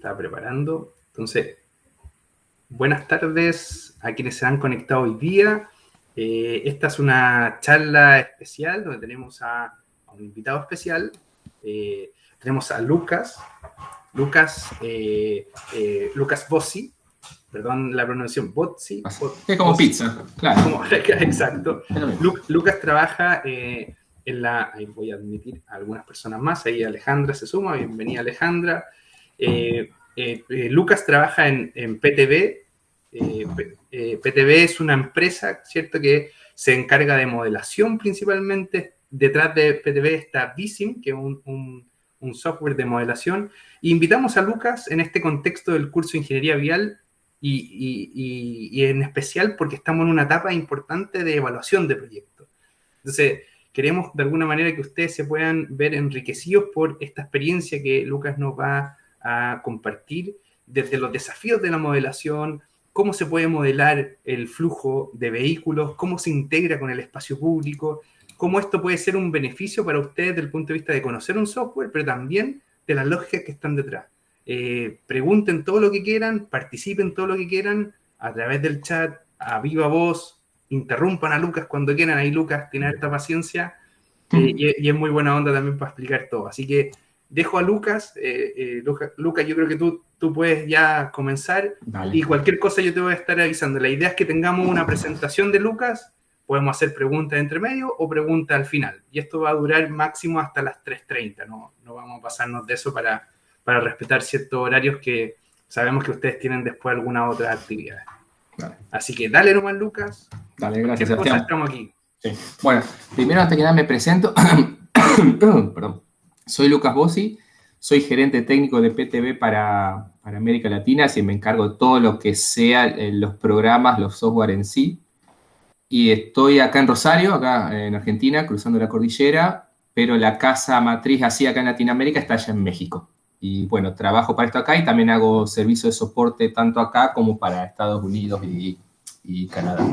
Estaba preparando. Entonces, buenas tardes a quienes se han conectado hoy día. Esta es una charla especial donde tenemos a un invitado especial. Tenemos a Lucas Bossi, perdón la pronunciación, Bossi. Es como pizza, claro. Exacto. Lucas trabaja en la... Ahí voy a admitir a algunas personas más. Ahí Alejandra se suma. Bienvenida, Alejandra. Lucas trabaja en PTV. PTV es una empresa, ¿cierto?, que se encarga de modelación principalmente. Detrás de PTV está Visim, que es un software de modelación. Y invitamos a Lucas en este contexto del curso de Ingeniería Vial y en especial porque estamos en una etapa importante de evaluación de proyectos. Entonces, queremos de alguna manera que ustedes se puedan ver enriquecidos por esta experiencia que Lucas nos va a compartir desde los desafíos de la modelación, cómo se puede modelar el flujo de vehículos, cómo se integra con el espacio público, cómo esto puede ser un beneficio para ustedes desde el punto de vista de conocer un software, pero también de las lógicas que están detrás. Pregunten todo lo que quieran, participen todo lo que quieran a través del chat, a viva voz, interrumpan a Lucas cuando quieran. Ahí Lucas tiene harta paciencia y es muy buena onda también para explicar todo. Así que dejo a Lucas. Lucas, yo creo que tú puedes ya comenzar. Dale. Y cualquier cosa yo te voy a estar avisando. La idea es que tengamos una presentación de Lucas. Podemos hacer preguntas entre medio o preguntas al final. Y esto va a durar máximo hasta las 3:30. No vamos a pasarnos de eso para respetar ciertos horarios que sabemos que ustedes tienen después alguna otra actividad. Vale. Así que dale nomás, Lucas. Dale, gracias, Sebastián. Estamos aquí. Sí. Bueno, primero, antes que nada, me presento. Perdón. Soy Lucas Bossi, soy gerente técnico de PTV para América Latina, así me encargo de todo lo que sea los programas, los software en sí. Y estoy acá en Rosario, acá en Argentina, cruzando la cordillera, pero la casa matriz así acá en Latinoamérica está allá en México. Y bueno, trabajo para esto acá y también hago servicio de soporte tanto acá como para Estados Unidos y Canadá.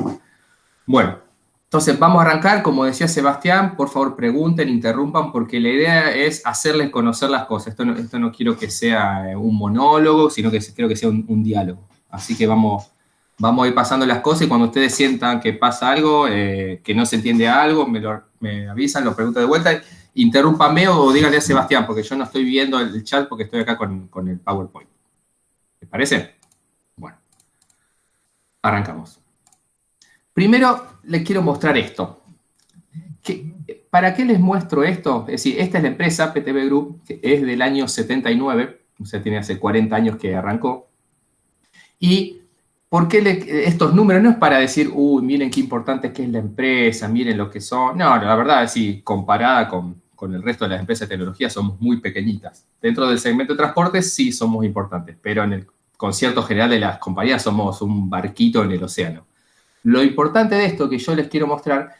Bueno, entonces vamos a arrancar. Como decía Sebastián, por favor pregunten, interrumpan, porque la idea es hacerles conocer las cosas. Esto no quiero que sea un monólogo, sino que quiero que sea un diálogo. Así que vamos a ir pasando las cosas y cuando ustedes sientan que pasa algo, que no se entiende algo, me avisan, lo pregunto de vuelta. Interrúmpame o díganle a Sebastián, porque yo no estoy viendo el chat porque estoy acá con el PowerPoint. ¿Les parece? Bueno, arrancamos. Primero, les quiero mostrar esto. ¿Para qué les muestro esto? Es decir, esta es la empresa, PTV Group, que es del año 79, o sea, tiene hace 40 años que arrancó. Y ¿por qué estos números? No es para decir, uy, miren qué importante que es la empresa, miren lo que son. No, la verdad es que comparada con el resto de las empresas de tecnología somos muy pequeñitas. Dentro del segmento de transportes sí somos importantes, pero en el concierto general de las compañías somos un barquito en el océano. Lo importante de esto que yo les quiero mostrar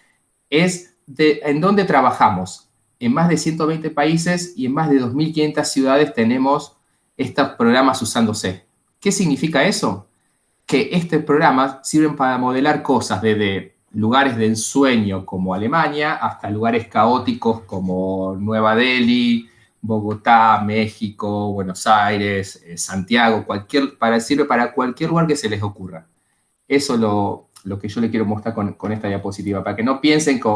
es en dónde trabajamos. En más de 120 países y en más de 2.500 ciudades tenemos estos programas usándose. ¿Qué significa eso? Que estos programas sirven para modelar cosas desde lugares de ensueño como Alemania hasta lugares caóticos como Nueva Delhi, Bogotá, México, Buenos Aires, Santiago, sirve para cualquier lugar que se les ocurra. Eso es lo que yo les quiero mostrar con esta diapositiva, para que no piensen que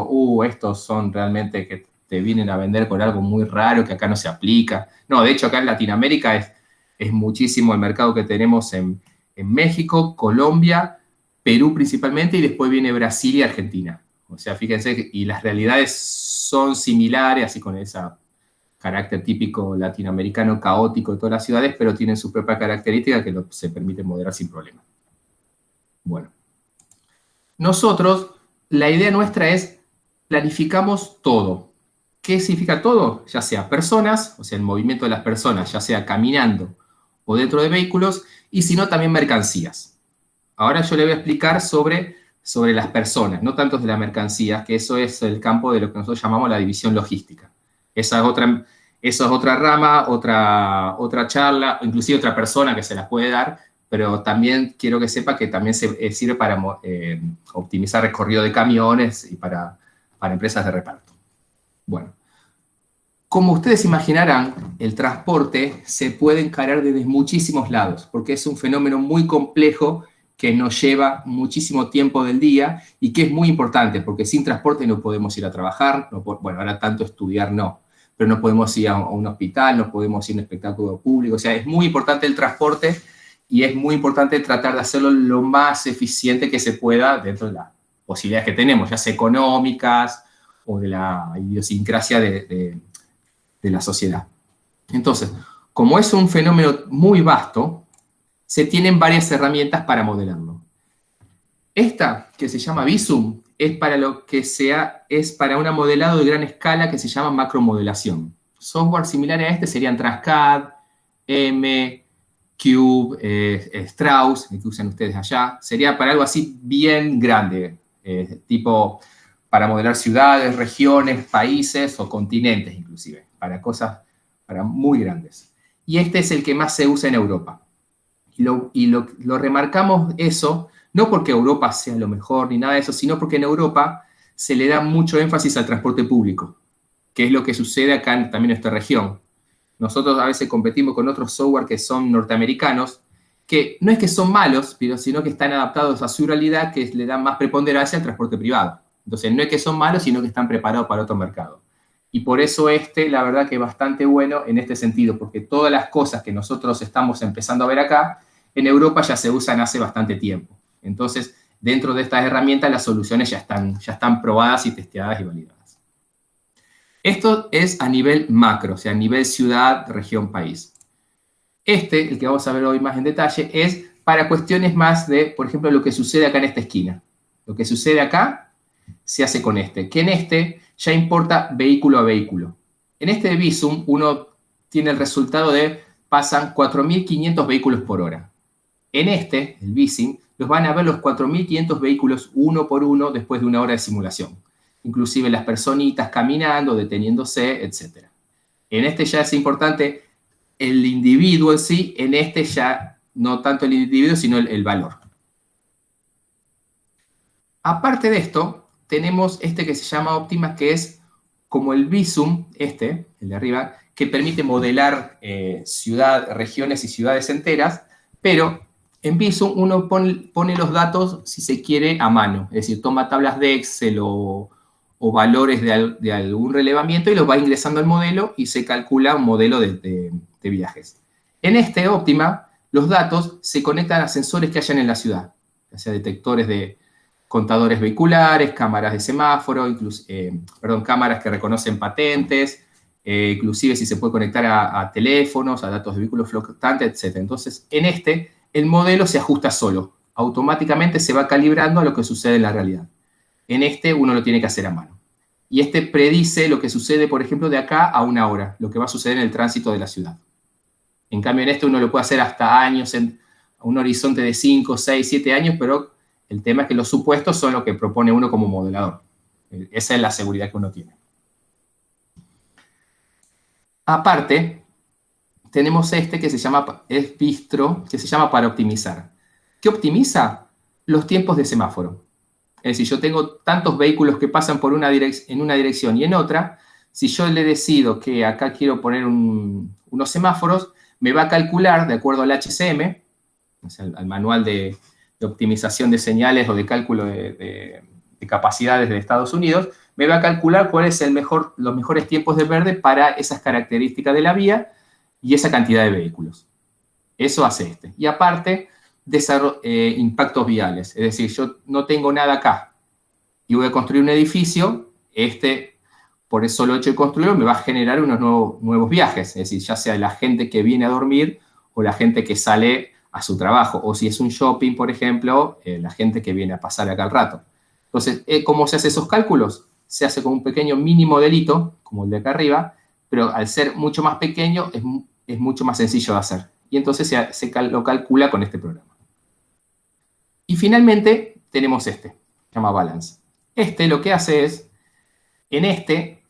estos son realmente que te vienen a vender con algo muy raro que acá no se aplica. No, de hecho acá en Latinoamérica es muchísimo el mercado que tenemos en México, Colombia, Perú principalmente, y después viene Brasil y Argentina. O sea, fíjense, y las realidades son similares, así con ese carácter típico latinoamericano caótico de todas las ciudades, pero tienen su propia característica que se permite modelar sin problema. Bueno. Nosotros, la idea nuestra es planificamos todo. ¿Qué significa todo? Ya sea personas, o sea, el movimiento de las personas, ya sea caminando o dentro de vehículos, y si no, también mercancías. Ahora yo le voy a explicar sobre las personas, no tanto de las mercancías, que eso es el campo de lo que nosotros llamamos la división logística. Esa es otra rama, otra charla, inclusive otra persona que se las puede dar, pero también quiero que sepa que también sirve para optimizar recorrido de camiones y para empresas de reparto. Bueno, Como ustedes imaginarán, el transporte se puede encarar desde muchísimos lados, porque es un fenómeno muy complejo que nos lleva muchísimo tiempo del día y que es muy importante, porque sin transporte no podemos ir a trabajar, bueno, ahora tanto estudiar no, pero no podemos ir a un hospital, no podemos ir a un espectáculo público, o sea, es muy importante el transporte y es muy importante tratar de hacerlo lo más eficiente que se pueda dentro de las posibilidades que tenemos, ya sea económicas o de la idiosincrasia de la sociedad. Entonces, como es un fenómeno muy vasto, se tienen varias herramientas para modelarlo. Esta, que se llama Visum, es para un modelado de gran escala que se llama macromodelación. Software similares a este serían Transcad, M, Cube, Strauss, el que usan ustedes allá. Sería para algo así bien grande, tipo para modelar ciudades, regiones, países o continentes inclusive, para cosas muy grandes. Y este es el que más se usa en Europa. Y lo remarcamos eso, no porque Europa sea lo mejor ni nada de eso, sino porque en Europa se le da mucho énfasis al transporte público, que es lo que sucede acá también en esta región. Nosotros a veces competimos con otros software que son norteamericanos, que no es que son malos, pero sino que están adaptados a su realidad, que le dan más preponderancia al transporte privado. Entonces, no es que son malos, sino que están preparados para otro mercado. Y por eso la verdad que es bastante bueno en este sentido, porque todas las cosas que nosotros estamos empezando a ver acá, en Europa ya se usan hace bastante tiempo. Entonces, dentro de estas herramientas, las soluciones ya están probadas y testeadas y validadas. Esto es a nivel macro, o sea, a nivel ciudad, región, país. El que vamos a ver hoy más en detalle, es para cuestiones más de, por ejemplo, lo que sucede acá en esta esquina. Lo que sucede acá se hace con que en ya importa vehículo a vehículo. En de Visum, uno tiene el resultado de pasan 4.500 vehículos por hora. En el Visum, los van a ver los 4.500 vehículos uno por uno después de una hora de simulación. Inclusive las personitas caminando, deteniéndose, etc. En ya es importante el individuo en sí, en ya no tanto el individuo, sino el valor. Aparte de esto, tenemos que se llama Optima, que es como el Visum, el de arriba, que permite modelar regiones y ciudades enteras, pero en Visum uno pone los datos, si se quiere, a mano. Es decir, toma tablas de Excel o valores de algún relevamiento y los va ingresando al modelo y se calcula un modelo de viajes. En Optima, los datos se conectan a sensores que hayan en la ciudad, ya sea detectores de contadores vehiculares, cámaras de semáforo, cámaras que reconocen patentes, inclusive si se puede conectar a teléfonos, a datos de vehículos flotantes, etc. Entonces, en el modelo se ajusta solo. Automáticamente se va calibrando a lo que sucede en la realidad. En uno lo tiene que hacer a mano. Y predice lo que sucede, por ejemplo, de acá a una hora, lo que va a suceder en el tránsito de la ciudad. En cambio, en uno lo puede hacer hasta años, en un horizonte de 5, 6, 7 años, pero el tema es que los supuestos son lo que propone uno como modelador. Esa es la seguridad que uno tiene. Aparte, tenemos que se llama Bistro, que se llama para optimizar. ¿Qué optimiza? Los tiempos de semáforo. Es decir, yo tengo tantos vehículos que pasan en una dirección y en otra. Si yo le decido que acá quiero poner unos semáforos, me va a calcular, de acuerdo al HCM, o sea, al manual de optimización de señales o de cálculo de capacidades de Estados Unidos, me va a calcular cuáles son los mejores tiempos de verde para esas características de la vía y esa cantidad de vehículos. Eso hace Y aparte, impactos viales. Es decir, yo no tengo nada acá y voy a construir un edificio, por el solo hecho de construirlo, me va a generar unos nuevos viajes. Es decir, ya sea la gente que viene a dormir o la gente que sale a su trabajo. O si es un shopping, por ejemplo, la gente que viene a pasar acá al rato. Entonces, ¿cómo se hacen esos cálculos? Se hace con un pequeño mini modelito, como el de acá arriba, pero al ser mucho más pequeño es mucho más sencillo de hacer. Y entonces lo calcula con este programa. Y finalmente tenemos se llama Balance. Lo que hace es, en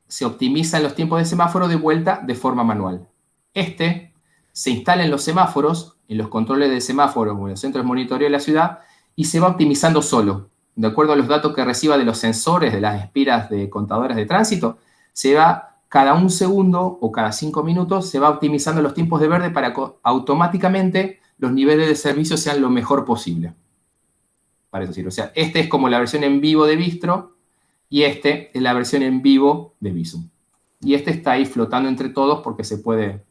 se optimizan los tiempos de semáforo de vuelta de forma manual. Se instala en los semáforos, en los controles de semáforo o en los centros de monitoreo de la ciudad y se va optimizando solo. De acuerdo a los datos que reciba de los sensores de las espiras de contadores de tránsito, se va cada 1 segundo o cada 5 minutos se va optimizando los tiempos de verde para que automáticamente los niveles de servicio sean lo mejor posible. Para eso sirve. O sea, este es como la versión en vivo de Bistro y este es la versión en vivo de Visum. Y este está ahí flotando entre todos porque se puede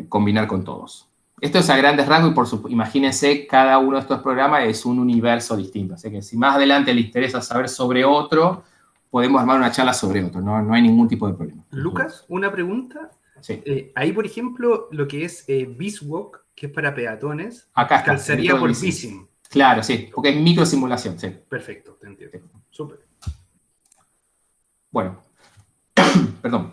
combinar con todos. Esto es a grandes rasgos y imagínense, cada uno de estos programas es un universo distinto. Así que si más adelante les interesa saber sobre otro, podemos armar una charla sobre otro. No hay ningún tipo de problema. Lucas, una pregunta. Sí. Ahí, por ejemplo, lo que es Biswalk, que es para peatones, acá está, calzaría por Visum. Claro, sí, porque es microsimulación, sí. Perfecto, te entiendo. Sí. Súper. Bueno, perdón.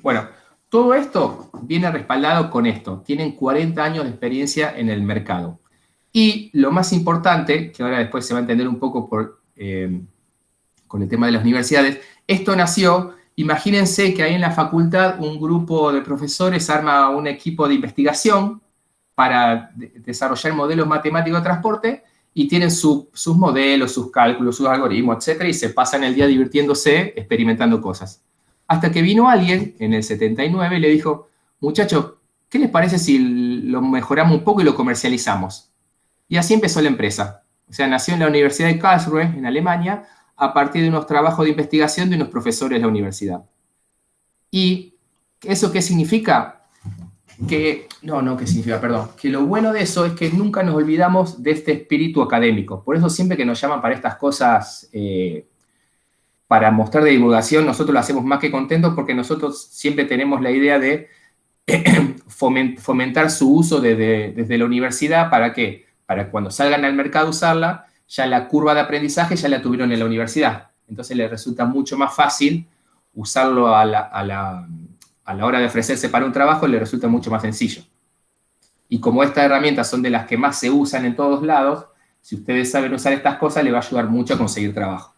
Bueno, todo esto viene respaldado con esto. Tienen 40 años de experiencia en el mercado. Y lo más importante, que ahora después se va a entender un poco con el tema de las universidades, esto nació, imagínense que ahí en la facultad un grupo de profesores arma un equipo de investigación para desarrollar modelos matemáticos de transporte y tienen sus modelos, sus cálculos, sus algoritmos, etcétera, y se pasan el día divirtiéndose, experimentando cosas. Hasta que vino alguien en el 79 y le dijo, muchachos, ¿qué les parece si lo mejoramos un poco y lo comercializamos? Y así empezó la empresa. O sea, nació en la Universidad de Karlsruhe, en Alemania, a partir de unos trabajos de investigación de unos profesores de la universidad. ¿Y eso qué significa? Que lo bueno de eso es que nunca nos olvidamos de este espíritu académico. Por eso siempre que nos llaman para estas cosas, para mostrar de divulgación, nosotros lo hacemos más que contentos porque nosotros siempre tenemos la idea de fomentar su uso desde la universidad. ¿Para qué? Para cuando salgan al mercado usarla, ya la curva de aprendizaje ya la tuvieron en la universidad. Entonces les resulta mucho más fácil usarlo a la hora de ofrecerse para un trabajo, le resulta mucho más sencillo. Y como estas herramientas son de las que más se usan en todos lados, si ustedes saben usar estas cosas, les va a ayudar mucho a conseguir trabajo.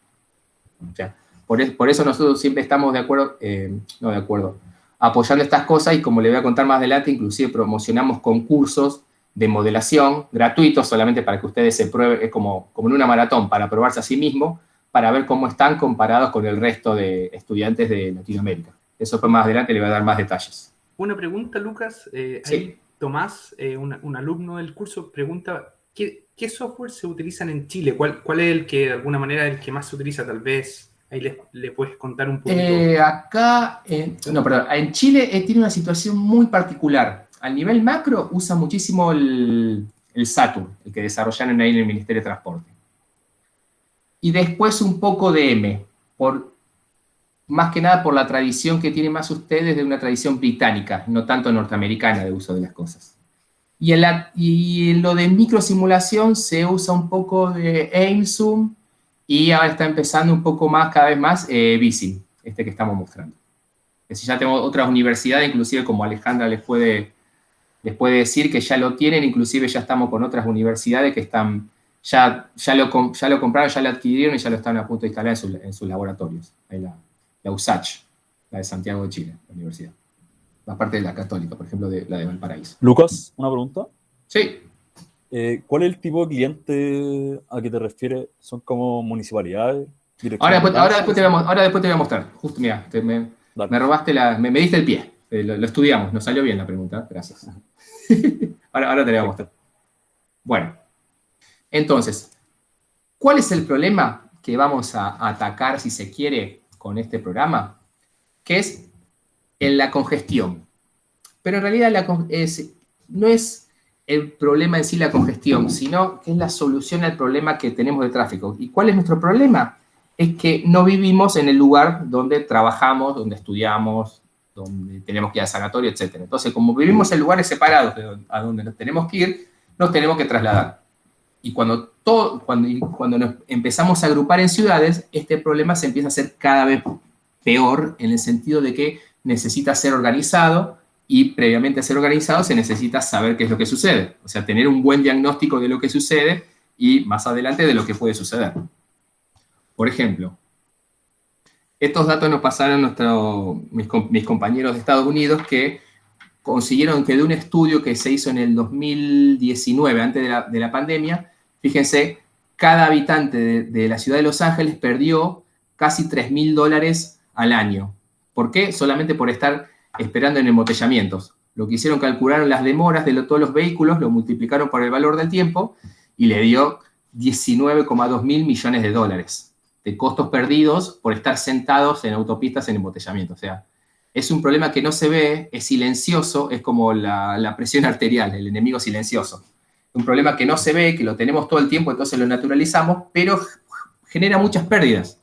O sea, por eso nosotros siempre estamos apoyando estas cosas, y como les voy a contar más adelante, inclusive promocionamos concursos de modelación gratuitos solamente para que ustedes se prueben, es como en una maratón, para probarse a sí mismos, para ver cómo están comparados con el resto de estudiantes de Latinoamérica. Eso pues más adelante le voy a dar más detalles. Una pregunta, Lucas. Sí. Ahí Tomás, un alumno del curso, pregunta, ¿qué software se utilizan en Chile? ¿Cuál es el que de alguna manera el que más se utiliza? Tal vez ahí le puedes contar un poquito. En Chile tiene una situación muy particular. A nivel macro usa muchísimo el Saturn, el que desarrollaron ahí en el Ministerio de Transporte. Y después un poco de M, más que nada por la tradición que tienen más ustedes de una tradición británica, no tanto norteamericana de uso de las cosas. Y en lo de microsimulación se usa un poco de AIMSUM, y ahora está empezando un poco más, cada vez más, Vissim, este que estamos mostrando. Que si ya tengo otras universidades, inclusive como Alejandra les puede decir que ya lo tienen, inclusive ya estamos con otras universidades que están, ya lo compraron, ya lo adquirieron y ya lo están a punto de instalar en sus laboratorios. Ahí la USACH, la de Santiago de Chile, la universidad. La parte de la Católica, por ejemplo, la de Valparaíso. Lucas, una pregunta. Sí. ¿Cuál es el tipo de cliente a que te refieres? ¿Son como municipalidades? Ahora después te voy a mostrar. Justo, mira, me robaste me diste el pie. Lo estudiamos, nos salió bien la pregunta. Gracias. ahora te voy a mostrar. Bueno, entonces, ¿cuál es el problema que vamos a atacar, si se quiere, con este programa? Que es en la congestión. Pero en realidad no es el problema en sí la congestión, sino que es la solución al problema que tenemos de tráfico. ¿Y cuál es nuestro problema? Es que no vivimos en el lugar donde trabajamos, donde estudiamos, donde tenemos que ir al sanatorio, etc. Entonces, como vivimos en lugares separados a donde nos tenemos que ir, nos tenemos que trasladar. Y cuando nos empezamos a agrupar en ciudades, este problema se empieza a hacer cada vez peor, en el sentido de que necesita ser organizado, y previamente a ser organizado se necesita saber qué es lo que sucede. O sea, tener un buen diagnóstico de lo que sucede y más adelante de lo que puede suceder. Por ejemplo, estos datos nos pasaron mis compañeros de Estados Unidos, que consiguieron que de un estudio que se hizo en el 2019, antes de la pandemia, fíjense, cada habitante de la ciudad de Los Ángeles perdió casi $3.000 al año. ¿Por qué? Solamente por estar esperando en embotellamientos. Lo que hicieron, calcularon las demoras de todos los vehículos, lo multiplicaron por el valor del tiempo y le dio 19,2 mil millones de dólares de costos perdidos por estar sentados en autopistas en embotellamiento. O sea, es un problema que no se ve, es silencioso, es como la presión arterial, el enemigo silencioso. Un problema que no se ve, que lo tenemos todo el tiempo, entonces lo naturalizamos, pero genera muchas pérdidas.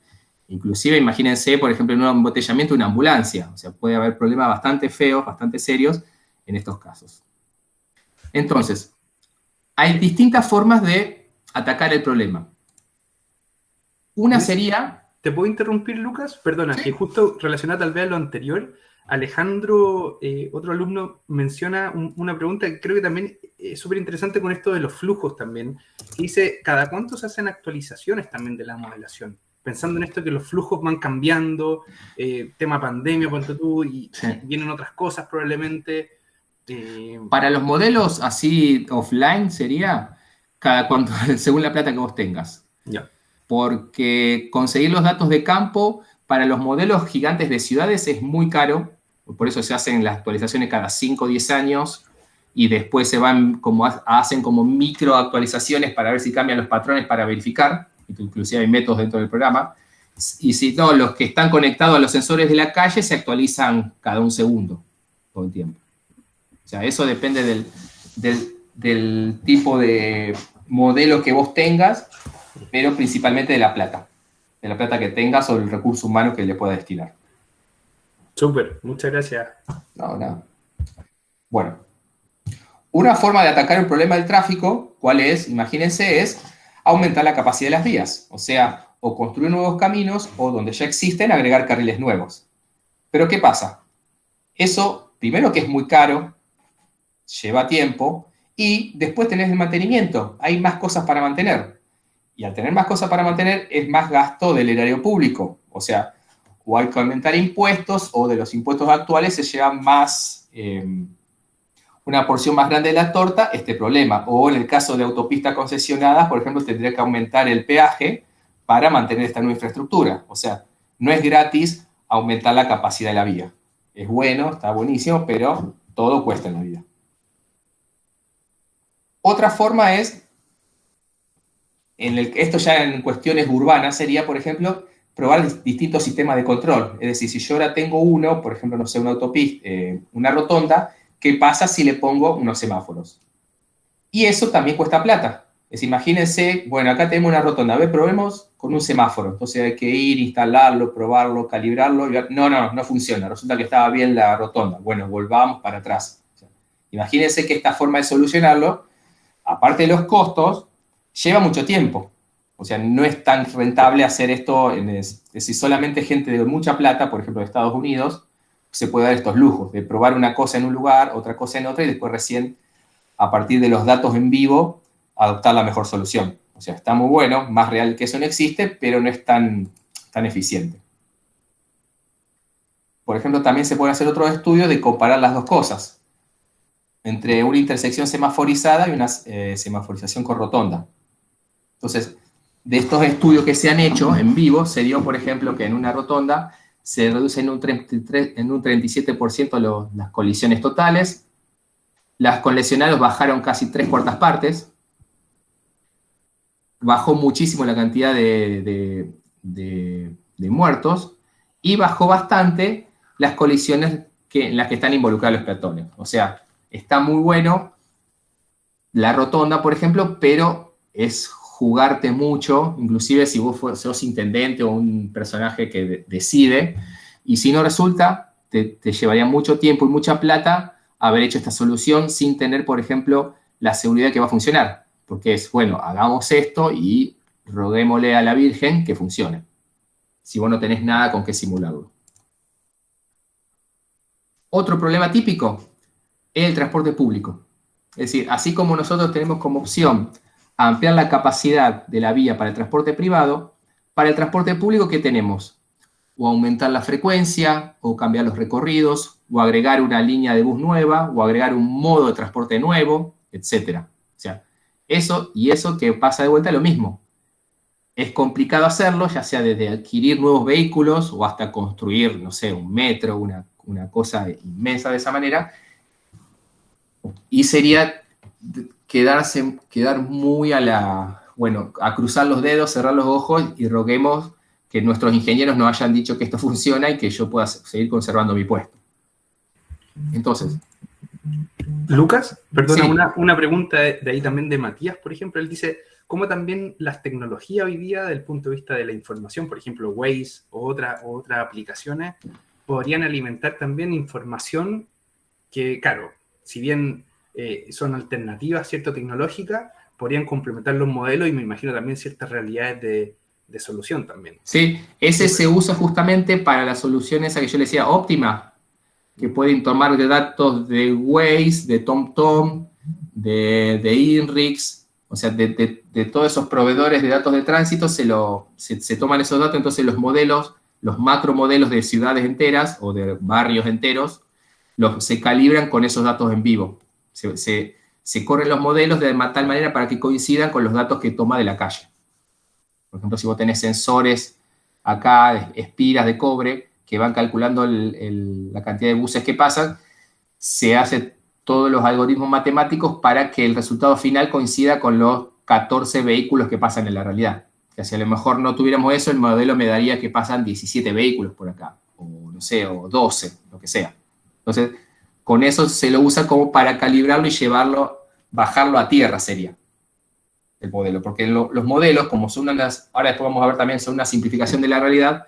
Inclusive, imagínense, por ejemplo, en un embotellamiento de una ambulancia. O sea, puede haber problemas bastante feos, bastante serios en estos casos. Entonces, hay distintas formas de atacar el problema. Una sería... ¿Te puedo interrumpir, Lucas? Perdona, Sí. que justo relacionado tal vez a lo anterior, Alejandro, otro alumno, menciona una pregunta que creo que también es súper interesante con esto de los flujos también, que dice, ¿cada cuánto se hacen actualizaciones también de la modelación? Pensando en esto que los flujos van cambiando, tema pandemia, ponte tú, y Sí. vienen otras cosas probablemente. Para los modelos así offline sería cada cuánto, según la plata que vos tengas. Ya. Porque conseguir los datos de campo para los modelos gigantes de ciudades es muy caro, por eso se hacen las actualizaciones cada 5 o 10 años y después se van como hacen como micro actualizaciones para ver si cambian los patrones para verificar, inclusive hay métodos dentro del programa, y si no, los que están conectados a los sensores de la calle se actualizan cada un segundo, todo el tiempo. O sea, eso depende del tipo de modelo que vos tengas, pero principalmente de la plata que tengas o el recurso humano que le pueda destinar. Súper, muchas gracias. No. Bueno, una forma de atacar el problema del tráfico, ¿cuál es? Imagínense, es aumentar la capacidad de las vías, o sea, o construir nuevos caminos o donde ya existen agregar carriles nuevos. Pero ¿qué pasa? Eso, primero que es muy caro, lleva tiempo, y después tenés el mantenimiento, hay más cosas para mantener. Y al tener más cosas para mantener, es más gasto del erario público. O sea, o hay que aumentar impuestos, o de los impuestos actuales se lleva más, una porción más grande de la torta, este problema. O en el caso de autopistas concesionadas, por ejemplo, tendría que aumentar el peaje para mantener esta nueva infraestructura. O sea, no es gratis aumentar la capacidad de la vía. Es bueno, está buenísimo, pero todo cuesta en la vida. Otra forma es, esto ya en cuestiones urbanas sería, por ejemplo, probar distintos sistemas de control. Es decir, si yo ahora tengo uno, por ejemplo, no sé, una autopista, una rotonda, ¿qué pasa si le pongo unos semáforos? Y eso también cuesta plata. Es, imagínense, bueno, acá tenemos una rotonda, a ver, probemos con un semáforo. Entonces hay que ir, instalarlo, probarlo, calibrarlo. Y ver, no funciona. Resulta que estaba bien la rotonda. Bueno, volvamos para atrás. O sea, imagínense que esta forma de solucionarlo, aparte de los costos, lleva mucho tiempo. O sea, no es tan rentable hacer esto, es decir, solamente gente de mucha plata, por ejemplo, de Estados Unidos, se puede dar estos lujos, de probar una cosa en un lugar, otra cosa en otra, y después recién, a partir de los datos en vivo, adoptar la mejor solución. O sea, está muy bueno, más real que eso no existe, pero no es tan eficiente. Por ejemplo, también se puede hacer otro estudio de comparar las dos cosas, entre una intersección semaforizada y una semaforización con rotonda. Entonces, de estos estudios que se han hecho en vivo, se dio, por ejemplo, que en una rotonda se reduce en un 37% las colisiones totales, las con lesionados bajaron casi 3/4 partes, bajó muchísimo la cantidad de muertos y bajó bastante las colisiones en las que están involucrados los peatones. O sea, está muy bueno la rotonda, por ejemplo, pero es jugarte mucho, inclusive si vos sos intendente o un personaje que decide, y si no resulta, te llevaría mucho tiempo y mucha plata haber hecho esta solución sin tener, por ejemplo, la seguridad que va a funcionar. Porque es, bueno, hagamos esto y roguémosle a la Virgen que funcione. Si vos no tenés nada con qué simularlo. Otro problema típico es el transporte público. Es decir, así como nosotros tenemos como opción ampliar la capacidad de la vía para el transporte privado, para el transporte público, ¿qué tenemos? O aumentar la frecuencia, o cambiar los recorridos, o agregar una línea de bus nueva, o agregar un modo de transporte nuevo, etc. O sea, eso y eso que pasa de vuelta lo mismo. es complicado hacerlo, ya sea desde adquirir nuevos vehículos o hasta construir, no sé, un metro, una cosa inmensa de esa manera. Y sería quedar muy a cruzar los dedos, cerrar los ojos y roguemos que nuestros ingenieros nos hayan dicho que esto funciona y que yo pueda seguir conservando mi puesto. Entonces, Lucas, perdona, sí. una pregunta de ahí también de Matías, por ejemplo. Él dice, ¿cómo también las tecnologías hoy día, desde el punto de vista de la información, por ejemplo, Waze o otras aplicaciones, podrían alimentar también información que, claro, si bien son alternativas, ¿cierto?, tecnológicas, podrían complementar los modelos y me imagino también ciertas realidades de solución también? Sí, ese se usa justamente para la solución esa que yo le decía, óptima, que pueden tomar de datos de Waze, de TomTom, de INRIX, o sea, de todos esos proveedores de datos de tránsito, se toman esos datos, entonces los modelos, los macromodelos de ciudades enteras o de barrios enteros, se calibran con esos datos en vivo. Se corren los modelos de tal manera para que coincidan con los datos que toma de la calle. Por ejemplo, si vos tenés sensores acá, espiras de cobre, que van calculando la cantidad de buses que pasan, se hacen todos los algoritmos matemáticos para que el resultado final coincida con los 14 vehículos que pasan en la realidad. Que si a lo mejor no tuviéramos eso, el modelo me daría que pasan 17 vehículos por acá, o no sé, o 12, lo que sea. Entonces, con eso se lo usa como para calibrarlo y bajarlo a tierra sería el modelo, porque los modelos, como son ahora después vamos a ver también, son una simplificación de la realidad,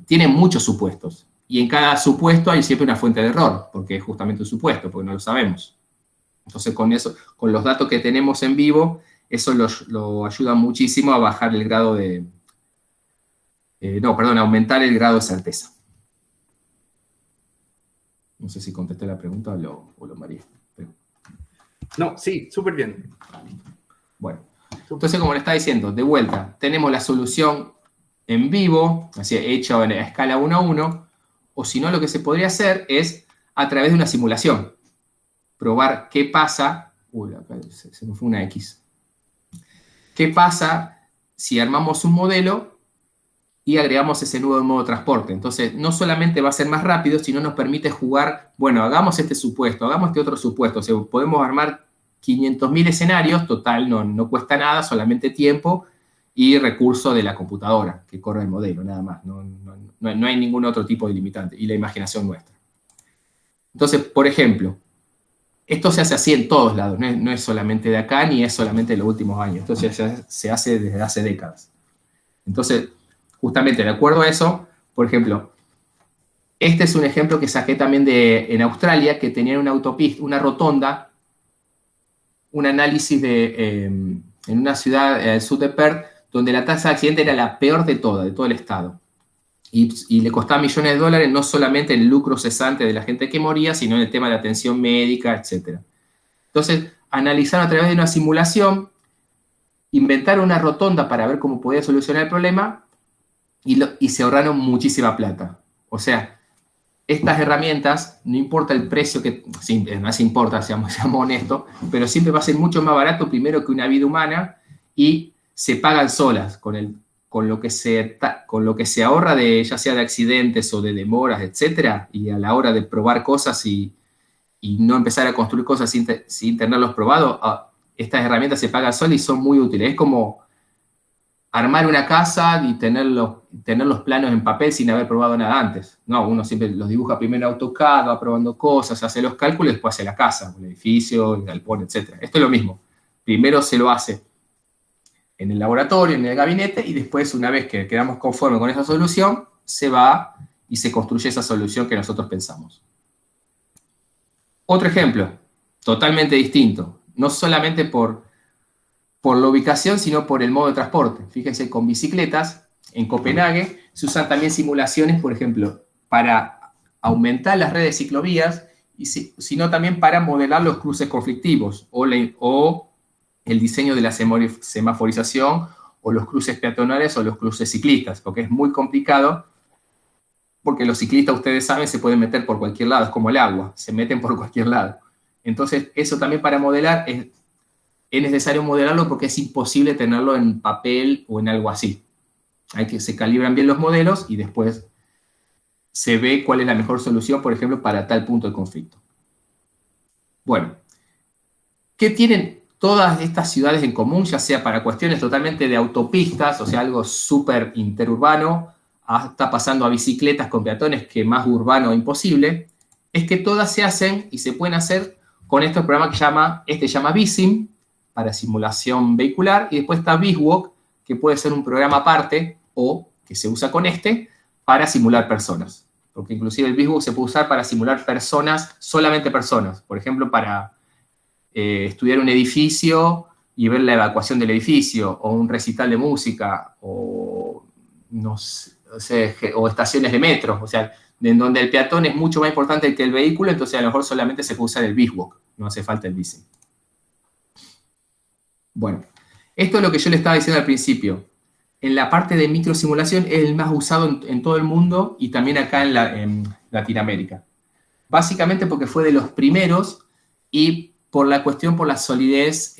tienen muchos supuestos, y en cada supuesto hay siempre una fuente de error, porque es justamente un supuesto, porque no lo sabemos. Entonces con eso, con los datos que tenemos en vivo, eso lo ayuda muchísimo a bajar el grado de, aumentar el grado de certeza. No sé si contesté la pregunta o lo mareé. Pero... No, sí, súper bien. Bueno, entonces como le estaba diciendo, de vuelta, tenemos la solución en vivo, así hecha a escala 1 a 1, o si no, lo que se podría hacer es a través de una simulación. Probar qué pasa, acá se me fue una X. ¿Qué pasa si armamos un modelo y agregamos ese nuevo modo de transporte? Entonces, no solamente va a ser más rápido, sino nos permite jugar, bueno, hagamos este supuesto, hagamos este otro supuesto. O sea, podemos armar 500.000 escenarios, total, no cuesta nada, solamente tiempo y recurso de la computadora que corre el modelo, nada más. No hay ningún otro tipo de limitante, y la imaginación nuestra. Entonces, por ejemplo, esto se hace así en todos lados, no es solamente de acá, ni es solamente de los últimos años. Esto se hace desde hace décadas. Entonces, justamente de acuerdo a eso, por ejemplo, este es un ejemplo que saqué también en Australia, que tenían una autopista, una rotonda, un análisis en una ciudad al sur de Perth, donde la tasa de accidente era la peor de todo el estado. Y le costaba millones de dólares, no solamente el lucro cesante de la gente que moría, sino en el tema de atención médica, etc. Entonces, analizaron a través de una simulación, inventaron una rotonda para ver cómo podía solucionar el problema y se ahorraron muchísima plata. O sea, estas herramientas, no importa el precio que, sí, más importa, seamos honestos, pero siempre va a ser mucho más barato primero que una vida humana y se pagan solas con lo que se ahorra ya sea de accidentes o de demoras, etcétera, y a la hora de probar cosas y no empezar a construir cosas sin tenerlos probados, estas herramientas se pagan solas y son muy útiles. Es como armar una casa y tener los planos en papel sin haber probado nada antes. No, uno siempre los dibuja primero en AutoCAD, va probando cosas, hace los cálculos y después hace la casa, el edificio, el galpón, etcétera. Esto es lo mismo. Primero se lo hace en el laboratorio, en el gabinete, y después, una vez que quedamos conformes con esa solución, se va y se construye esa solución que nosotros pensamos. Otro ejemplo, totalmente distinto, no solamente por la ubicación, sino por el modo de transporte. Fíjense, con bicicletas, en Copenhague, se usan también simulaciones, por ejemplo, para aumentar las redes de ciclovías, sino también para modelar los cruces conflictivos, o el diseño de la semaforización, o los cruces peatonales, o los cruces ciclistas, porque es muy complicado, porque los ciclistas, ustedes saben, se pueden meter por cualquier lado, es como el agua, se meten por cualquier lado. Entonces, eso también para modelar, es necesario modelarlo porque es imposible tenerlo en papel o en algo así. se calibran bien los modelos y después se ve cuál es la mejor solución, por ejemplo, para tal punto de conflicto. Bueno, ¿qué tienen todas estas ciudades en común, ya sea para cuestiones totalmente de autopistas, o sea, algo súper interurbano, hasta pasando a bicicletas con peatones, que más urbano imposible? Es que todas se hacen y se pueden hacer con este programa que se llama VSIM, para simulación vehicular, y después está VisWalk, que puede ser un programa aparte, o que se usa con para simular personas. Porque inclusive el VisWalk se puede usar para simular personas, solamente personas. Por ejemplo, para estudiar un edificio y ver la evacuación del edificio, o un recital de música, o no sé, o estaciones de metro, o sea, en donde el peatón es mucho más importante que el vehículo, entonces a lo mejor solamente se puede usar el VisWalk, no hace falta el VSIM. Bueno, esto es lo que yo le estaba diciendo al principio. En la parte de microsimulación es el más usado en todo el mundo y también acá en Latinoamérica. Básicamente porque fue de los primeros y por la solidez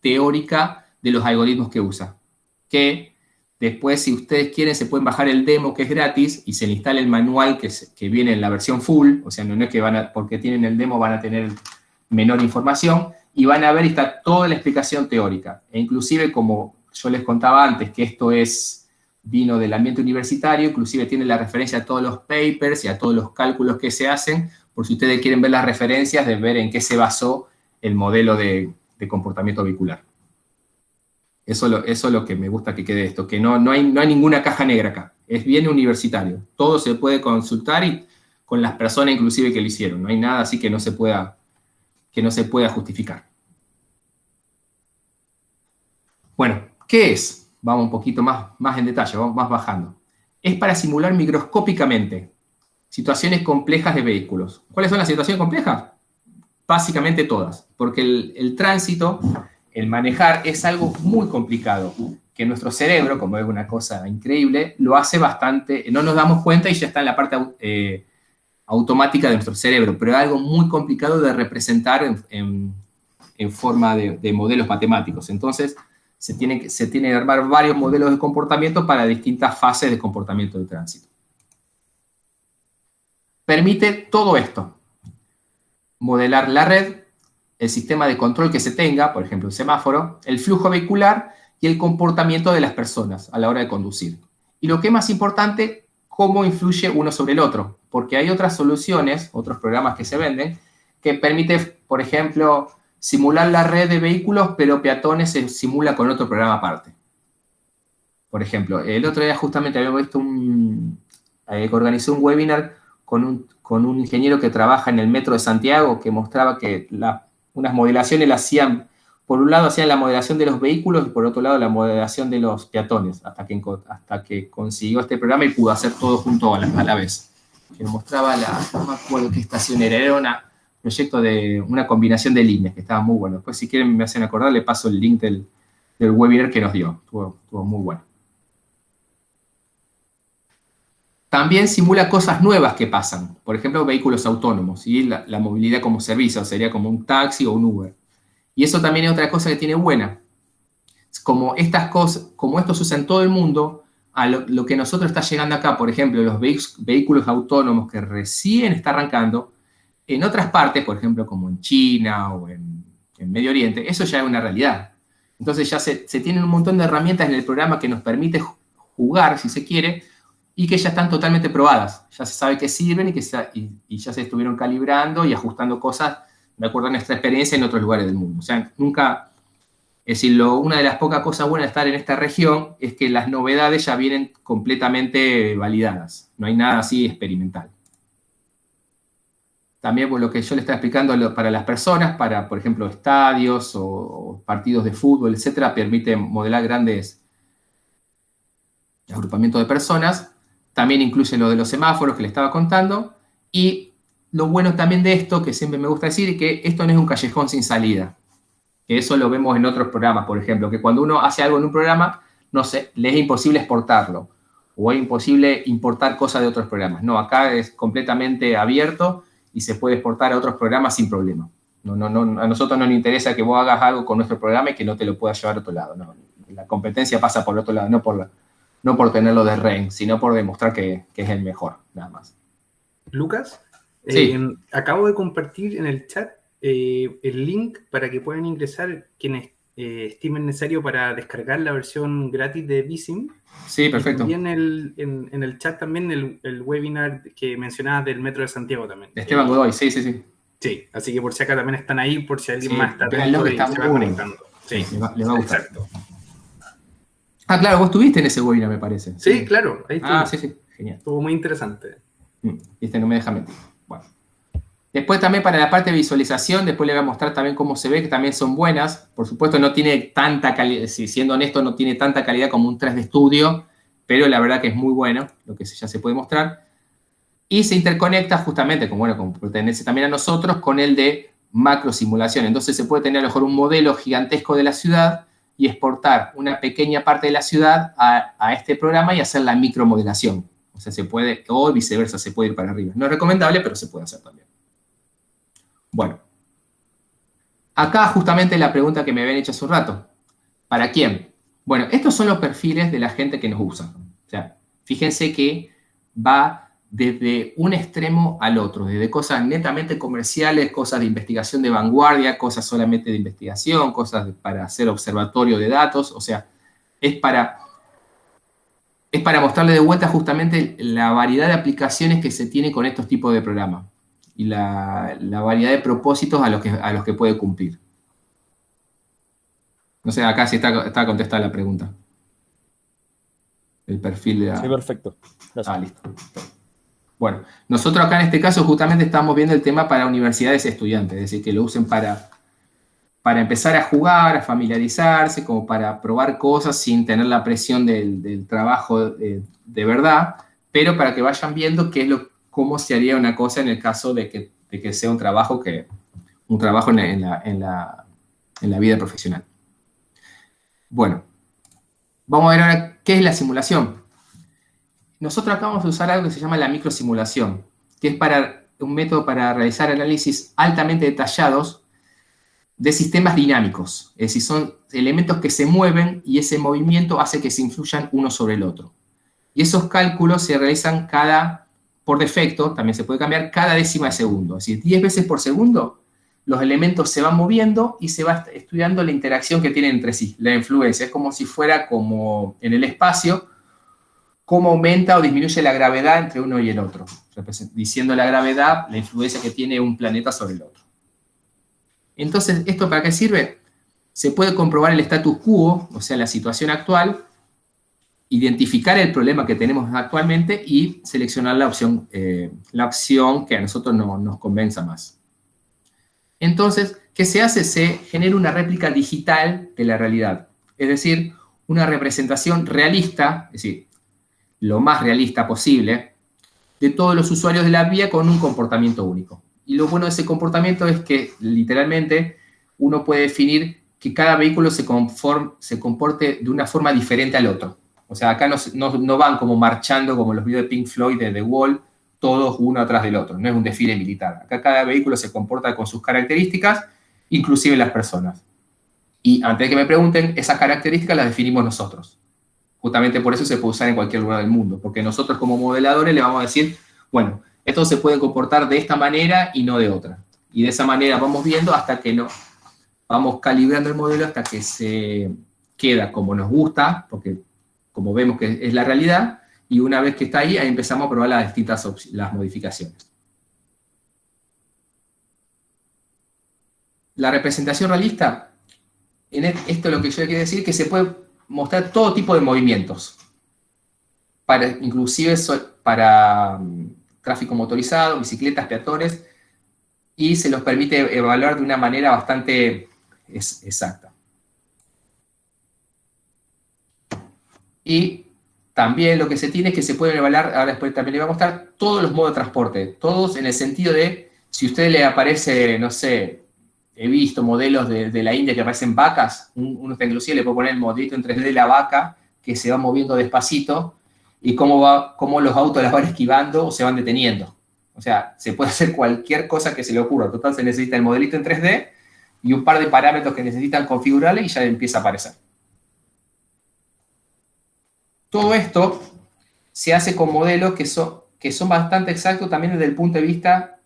teórica de los algoritmos que usa. Que después, si ustedes quieren, se pueden bajar el demo, que es gratis, y se le instala el manual que viene en la versión full. O sea, no es que porque tienen el demo van a tener menor información, y van a ver, está toda la explicación teórica. E inclusive, como yo les contaba antes, que esto vino del ambiente universitario, inclusive tiene la referencia a todos los papers y a todos los cálculos que se hacen, por si ustedes quieren ver las referencias, de ver en qué se basó el modelo de comportamiento vehicular. Eso es lo que me gusta que quede esto, que no hay ninguna caja negra acá. Es bien universitario. Todo se puede consultar y con las personas inclusive que lo hicieron. No hay nada así que no se pueda justificar. Bueno, ¿qué es? Vamos un poquito más en detalle, vamos más bajando. Es para simular microscópicamente situaciones complejas de vehículos. ¿Cuáles son las situaciones complejas? Básicamente todas, porque el tránsito, el manejar, es algo muy complicado, que nuestro cerebro, como es una cosa increíble, lo hace bastante, no nos damos cuenta y ya está en la parte automática de nuestro cerebro, pero es algo muy complicado de representar en forma de modelos matemáticos. Entonces, se tiene que armar varios modelos de comportamiento para distintas fases de comportamiento de tránsito. Permite todo esto: modelar la red, el sistema de control que se tenga, por ejemplo, el semáforo, el flujo vehicular y el comportamiento de las personas a la hora de conducir. Y lo que es más importante, cómo influye uno sobre el otro, porque hay otras soluciones, otros programas que se venden, que permiten, por ejemplo, simular la red de vehículos, pero peatones se simula con otro programa aparte. Por ejemplo, el otro día justamente habíamos visto organizó un webinar con un ingeniero que trabaja en el metro de Santiago, que mostraba que unas modelaciones las hacían, por un lado hacían la modelación de los vehículos y por otro lado la modelación de los peatones, hasta que consiguió este programa y pudo hacer todo junto a la vez. Que mostraba no me acuerdo qué estación era un proyecto de una combinación de líneas, que estaba muy bueno. Después, si quieren me hacen acordar, le paso el link del webinar que nos dio. Estuvo muy bueno. También simula cosas nuevas que pasan. Por ejemplo, vehículos autónomos, ¿sí? La movilidad como servicio, sería como un taxi o un Uber. Y eso también es otra cosa que tiene buena. Como esto se usa en todo el mundo, a lo que nosotros está llegando acá, por ejemplo, los vehículos autónomos que recién está arrancando, en otras partes, por ejemplo, como en China o en Medio Oriente, eso ya es una realidad. Entonces ya se tienen un montón de herramientas en el programa que nos permite jugar, si se quiere, y que ya están totalmente probadas. Ya se sabe que sirven y ya se estuvieron calibrando y ajustando cosas de acuerdo a nuestra experiencia en otros lugares del mundo. O sea, nunca... Es decir, una de las pocas cosas buenas de estar en esta región es que las novedades ya vienen completamente validadas. No hay nada así experimental. También por lo que yo le estaba explicando para las personas, para, por ejemplo, estadios o partidos de fútbol, etcétera, permite modelar grandes agrupamientos de personas. También incluye lo de los semáforos que le estaba contando. Y lo bueno también de esto, que siempre me gusta decir, es que esto no es un callejón sin salida. Que eso lo vemos en otros programas, por ejemplo, que cuando uno hace algo en un programa, no sé, le es imposible exportarlo. O es imposible importar cosas de otros programas. No, acá es completamente abierto y se puede exportar a otros programas sin problema. A nosotros no nos interesa que vos hagas algo con nuestro programa y que no te lo puedas llevar a otro lado. No, la competencia pasa por otro lado, no por no por tenerlo de rehén, sino por demostrar que es el mejor, nada más. Lucas, Sí. acabo de compartir en el chat el link para que puedan ingresar quienes estimen necesario para descargar la versión gratis de Visim. Sí, perfecto. Y también en el chat también el webinar que mencionabas del Metro de Santiago también. De Esteban Godoy, sí. Sí, así que por si acá también están ahí, por si alguien más está véanlo, atento que y está se va muy conectando. Sí, le va a gustar. exacto. Ah, claro, vos estuviste en ese webinar, me parece. Sí, claro, ahí estuvo. Sí, genial. Estuvo muy interesante. No me deja mentir. Bueno. Después también para la parte de visualización, después le voy a mostrar también cómo se ve, que también son buenas. Por supuesto no tiene tanta calidad, siendo honesto, no tiene tanta calidad como un 3D Studio, pero la verdad que es muy bueno, lo que ya se puede mostrar. Y se interconecta justamente, como pertenece también a nosotros, con el de macro simulación. Entonces se puede tener a lo mejor un modelo gigantesco de la ciudad y exportar una pequeña parte de la ciudad a este programa y hacer la micromodelación. O sea, se puede, o viceversa, se puede ir para arriba. No es recomendable, pero se puede hacer también. Bueno. Acá justamente la pregunta que me habían hecho hace un rato. ¿Para quién? Bueno, estos son los perfiles de la gente que nos usa. O sea, fíjense que va desde un extremo al otro, desde cosas netamente comerciales, cosas de investigación de vanguardia, cosas solamente de investigación, cosas para hacer observatorio de datos, o sea, es para mostrarle de vuelta justamente la variedad de aplicaciones que se tiene con estos tipos de programas y la variedad de propósitos a los que puede cumplir. No sé, acá sí está contestada la pregunta. El perfil de la... Sí, perfecto. Gracias. Listo. Bueno, nosotros acá en este caso justamente estamos viendo el tema para universidades y estudiantes, es decir, que lo usen para empezar a jugar, a familiarizarse, como para probar cosas sin tener la presión del trabajo de verdad, pero para que vayan viendo cómo se haría una cosa en el caso de que sea un trabajo en la vida profesional. Bueno, vamos a ver ahora qué es la simulación. Nosotros acá vamos a usar algo que se llama la microsimulación, que es un método para realizar análisis altamente detallados de sistemas dinámicos. Es decir, son elementos que se mueven y ese movimiento hace que se influyan uno sobre el otro. Y esos cálculos se realizan por defecto, también se puede cambiar, cada décima de segundo. Es decir, 10 veces por segundo, los elementos se van moviendo y se va estudiando la interacción que tienen entre sí, la influencia. Es como si fuera como en el espacio, cómo aumenta o disminuye la gravedad entre uno y el otro, diciendo la gravedad, la influencia que tiene un planeta sobre el otro. Entonces, ¿esto para qué sirve? Se puede comprobar el status quo, o sea, la situación actual, identificar el problema que tenemos actualmente y seleccionar la opción que a nosotros nos convenza más. Entonces, ¿qué se hace? Se genera una réplica digital de la realidad, es decir, una representación realista, es decir, lo más realista posible, de todos los usuarios de la vía con un comportamiento único. Y lo bueno de ese comportamiento es que, literalmente, uno puede definir que cada vehículo se comporte de una forma diferente al otro. O sea, acá no van como marchando, como los videos de Pink Floyd de The Wall, todos uno atrás del otro. No es un desfile militar. Acá cada vehículo se comporta con sus características, inclusive las personas. Y antes de que me pregunten, esas características las definimos nosotros. Justamente por eso se puede usar en cualquier lugar del mundo, porque nosotros como modeladores le vamos a decir, bueno, estos se pueden comportar de esta manera y no de otra. Y de esa manera vamos viendo hasta que vamos calibrando el modelo hasta que se queda como nos gusta, porque como vemos que es la realidad, y una vez que está ahí empezamos a probar las modificaciones. La representación realista, esto es lo que yo quiero decir, que se puede mostrar todo tipo de movimientos, inclusive para tráfico motorizado, bicicletas, peatones, y se los permite evaluar de una manera bastante exacta. Y también lo que se tiene es que se pueden evaluar, ahora después también le voy a mostrar, todos los modos de transporte, todos en el sentido de, si a usted le aparece, no sé, he visto modelos de la India que aparecen vacas, uno inclusive le puede poner el modelito en 3D de la vaca que se va moviendo despacito y cómo los autos las van esquivando o se van deteniendo. O sea, se puede hacer cualquier cosa que se le ocurra. Total, se necesita el modelito en 3D y un par de parámetros que necesitan configurarle y ya empieza a aparecer. Todo esto se hace con modelos que son bastante exactos también desde el punto de vista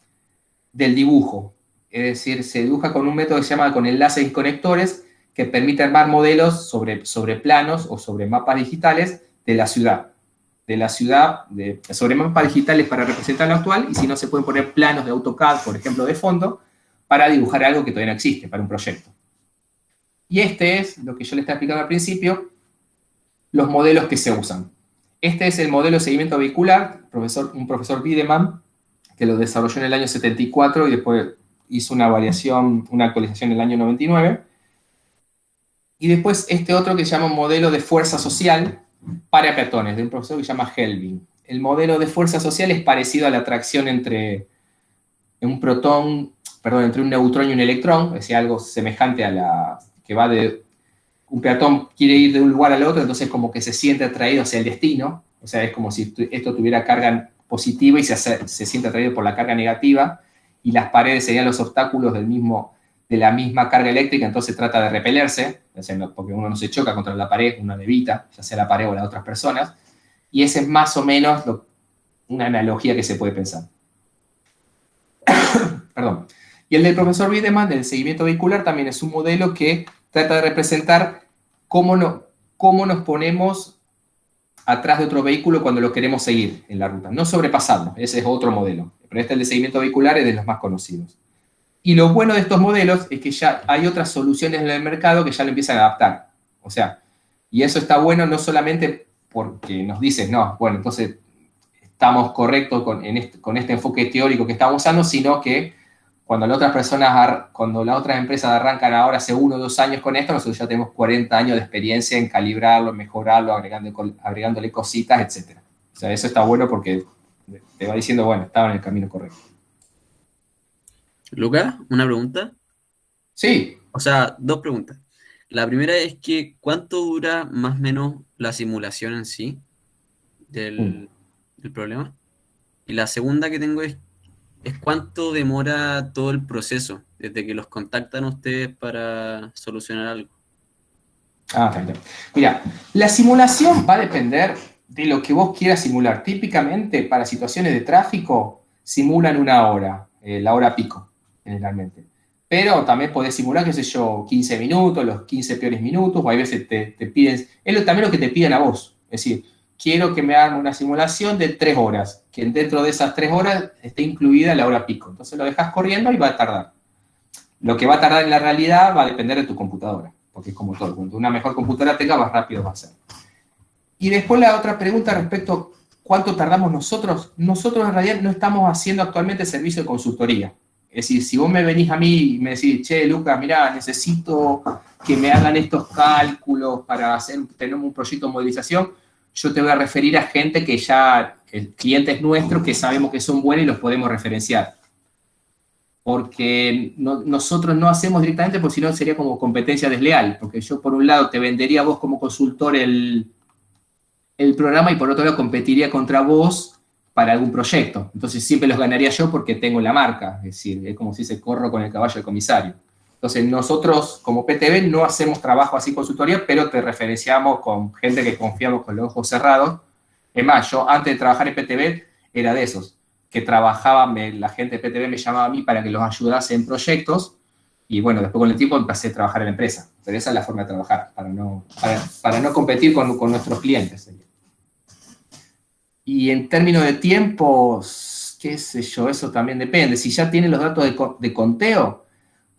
del dibujo. Es decir, se dibuja con un método que se llama con enlaces y conectores, que permite armar modelos sobre planos o sobre mapas digitales de la ciudad. Sobre mapas digitales para representar lo actual, y si no, se pueden poner planos de AutoCAD, por ejemplo, de fondo, para dibujar algo que todavía no existe, para un proyecto. Y este es, lo que yo le estaba explicando al principio, los modelos que se usan. Este es el modelo de seguimiento vehicular, un profesor Wiedemann, que lo desarrolló en el año 74 y después hizo una actualización en el año 99. Y después este otro que se llama modelo de fuerza social para peatones, de un profesor que se llama Helbing. El modelo de fuerza social es parecido a la atracción entre entre un neutrón y un electrón, es decir, algo semejante a la que va de un peatón quiere ir de un lugar al otro, entonces como que se siente atraído hacia el destino, o sea, es como si esto tuviera carga positiva y se siente atraído por la carga negativa, y las paredes serían los obstáculos de la misma carga eléctrica, entonces trata de repelerse, porque uno no se choca contra la pared, uno la evita, ya sea la pared o las otras personas, y esa es más o menos una analogía que se puede pensar. Perdón. Y el del profesor Wiedemann, del seguimiento vehicular, también es un modelo que trata de representar cómo nos ponemos atrás de otro vehículo cuando lo queremos seguir en la ruta. No sobrepasarlo, ese es otro modelo. Pero este, el de seguimiento vehicular, es de los más conocidos. Y lo bueno de estos modelos es que ya hay otras soluciones en el mercado que ya lo empiezan a adaptar. O sea, y eso está bueno no solamente porque nos dicen, no, bueno, entonces estamos correctos con este enfoque teórico que estamos usando, sino que cuando las otras empresas arrancan ahora hace 1 o 2 años con esto, nosotros ya tenemos 40 años de experiencia en calibrarlo, mejorarlo, agregándole cositas, etc. O sea, eso está bueno porque te va diciendo, bueno, estaba en el camino correcto. Lucas, una pregunta. Sí. O sea, 2 preguntas. La primera es que, ¿cuánto dura más o menos la simulación en sí del problema? Y la segunda que tengo es cuánto demora todo el proceso, desde que los contactan ustedes para solucionar algo. Está bien. Mira, la simulación va a depender de lo que vos quieras simular. Típicamente, para situaciones de tráfico, simulan 1 hora, la hora pico, generalmente. Pero también podés simular, qué sé yo, 15 minutos, los 15 peores minutos, o hay veces te piden, también lo que te piden a vos. Es decir, quiero que me hagan una simulación de 3 horas, que dentro de esas 3 horas esté incluida la hora pico. Entonces lo dejas corriendo y va a tardar. Lo que va a tardar en la realidad va a depender de tu computadora, porque es como todo. Cuanto una mejor computadora tenga, más rápido va a ser. Y después la otra pregunta respecto a cuánto tardamos nosotros. Nosotros en realidad no estamos haciendo actualmente servicio de consultoría. Es decir, si vos me venís a mí y me decís, che, Lucas, mirá, necesito que me hagan estos cálculos para tener un proyecto de modelización, yo te voy a referir a gente que ya, clientes nuestros que sabemos que son buenos y los podemos referenciar. Porque nosotros no hacemos directamente, porque si no sería como competencia desleal. Porque yo, por un lado, te vendería a vos como consultor el programa y por otro lado competiría contra vos para algún proyecto. Entonces siempre los ganaría yo porque tengo la marca. Es decir, es como si se corro con el caballo del comisario. Entonces nosotros como PTV no hacemos trabajo así consultoría, pero te referenciamos con gente que confiamos con los ojos cerrados. Es más, yo antes de trabajar en PTV era de esos, que la gente de PTV me llamaba a mí para que los ayudase en proyectos, y bueno, después con el tiempo empecé a trabajar en la empresa. Pero esa es la forma de trabajar, para no competir con nuestros clientes. Y en términos de tiempos, qué sé yo, eso también depende. Si ya tienes los datos de conteo,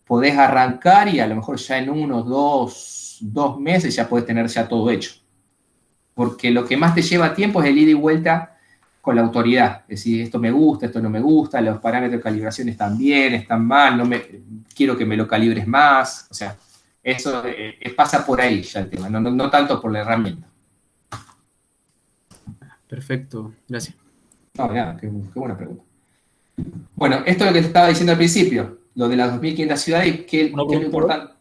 podés arrancar y a lo mejor ya en 1, 2 meses ya podés tener ya todo hecho. Porque lo que más te lleva tiempo es el ida y vuelta con la autoridad. Es decir, esto me gusta, esto no me gusta, los parámetros de calibración están bien, están mal, quiero que me lo calibres más. O sea, eso pasa por ahí ya el tema, no tanto por la herramienta. Perfecto, gracias. No, nada, qué buena pregunta. Bueno, esto es lo que te estaba diciendo al principio, lo de las 2.500 ciudades, ¿qué es lo importante?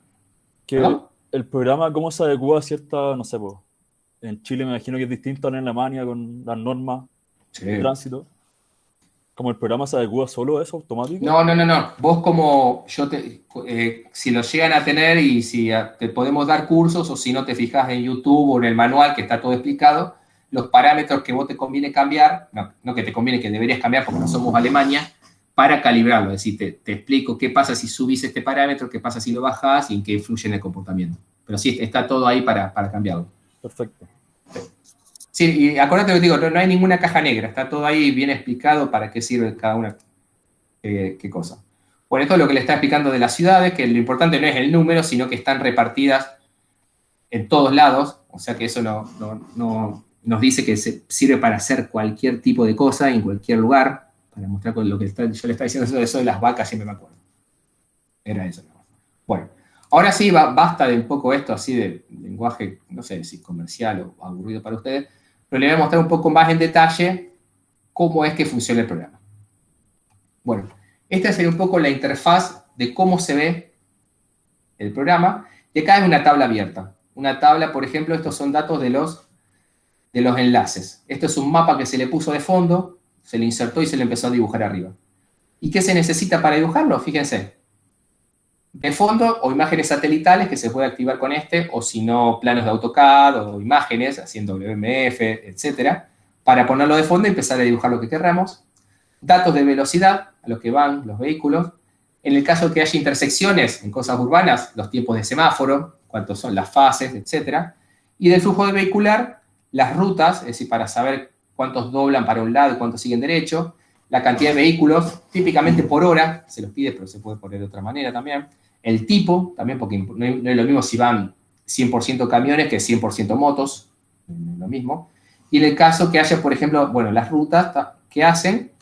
Que el programa, ¿cómo se adecua a cierta, no sé, pues, en Chile me imagino que es distinto en Alemania con las normas de tránsito? ¿Como el programa se adecua solo a eso, automático? No. Vos como si lo llegan a tener y si te podemos dar cursos o si no te fijas en YouTube o en el manual que está todo explicado, los parámetros que vos te conviene cambiar, no que te conviene, que deberías cambiar porque no somos Alemania, para calibrarlo. Es decir, te explico qué pasa si subís este parámetro, qué pasa si lo bajás y en qué influye en el comportamiento. Pero sí, está todo ahí para cambiarlo. Perfecto. Sí, y acordate lo que digo, no hay ninguna caja negra, está todo ahí bien explicado para qué sirve cada una, qué cosa. Bueno, esto es lo que le está explicando de las ciudades, que lo importante no es el número, sino que están repartidas en todos lados, o sea que eso no nos dice que sirve para hacer cualquier tipo de cosa en cualquier lugar, para mostrar con lo que yo le estaba diciendo, eso de las vacas, siempre me acuerdo. Era eso. Bueno, ahora sí, basta de un poco esto así de lenguaje, no sé si comercial o aburrido para ustedes, pero le voy a mostrar un poco más en detalle cómo es que funciona el programa. Bueno, esta sería un poco la interfaz de cómo se ve el programa, y acá es una tabla abierta. Una tabla, por ejemplo, estos son datos de los enlaces. Esto es un mapa que se le puso de fondo, se le insertó y se le empezó a dibujar arriba. ¿Y qué se necesita para dibujarlo? Fíjense. De fondo, o imágenes satelitales que se puede activar con o si no, planos de AutoCAD o imágenes, haciendo WMF, etcétera, para ponerlo de fondo y empezar a dibujar lo que querramos. Datos de velocidad, a los que van los vehículos. En el caso de que haya intersecciones en cosas urbanas, los tiempos de semáforo, cuántos son las fases, etcétera. Y del flujo vehicular, las rutas, es decir, para saber cuántos doblan para un lado y cuántos siguen derecho. La cantidad de vehículos, típicamente por hora, se los pide, pero se puede poner de otra manera también. El tipo, también, porque no es lo mismo si van 100% camiones que 100% motos, no es lo mismo. Y en el caso que haya, por ejemplo, bueno, las rutas que hacen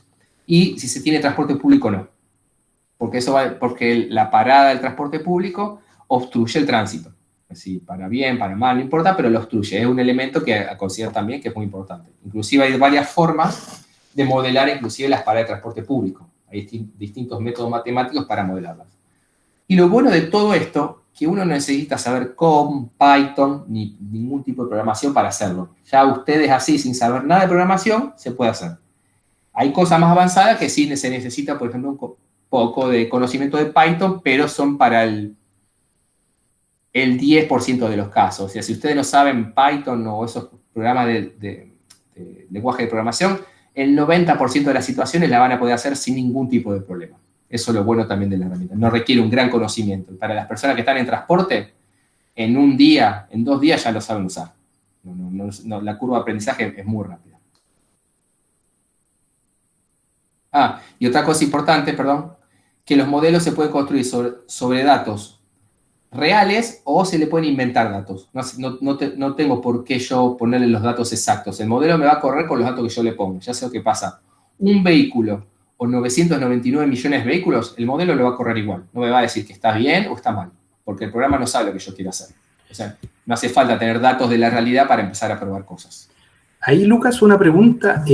y si se tiene transporte público o no. Porque la parada del transporte público obstruye el tránsito. Es decir, para bien, para mal, no importa, pero lo obstruye. Es un elemento que considero también que es muy importante. Inclusive hay varias formas de modelar inclusive las paradas de transporte público. Hay distintos métodos matemáticos para modelarlas. Y lo bueno de todo esto, que uno no necesita saber COM, Python, ni ningún tipo de programación para hacerlo. Ya ustedes así, sin saber nada de programación, se puede hacer. Hay cosas más avanzadas que sí se necesita, por ejemplo, un poco de conocimiento de Python, pero son para el 10% de los casos. O sea, si ustedes no saben Python o esos programas de lenguaje de programación, el 90% de las situaciones la van a poder hacer sin ningún tipo de problema. Eso es lo bueno también de la herramienta. No requiere un gran conocimiento. Para las personas que están en transporte, en un día, en 2 días ya lo saben usar. La curva de aprendizaje es muy rápida. Y otra cosa importante, perdón, que los modelos se pueden construir sobre datos reales o se le pueden inventar datos. No tengo por qué yo ponerle los datos exactos. El modelo me va a correr con los datos que yo le pongo. Ya sé lo que pasa. Un vehículo o 999 millones de vehículos, el modelo lo va a correr igual. No me va a decir que está bien o está mal, porque el programa no sabe lo que yo quiero hacer. O sea, no hace falta tener datos de la realidad para empezar a probar cosas. Ahí, Lucas, una pregunta.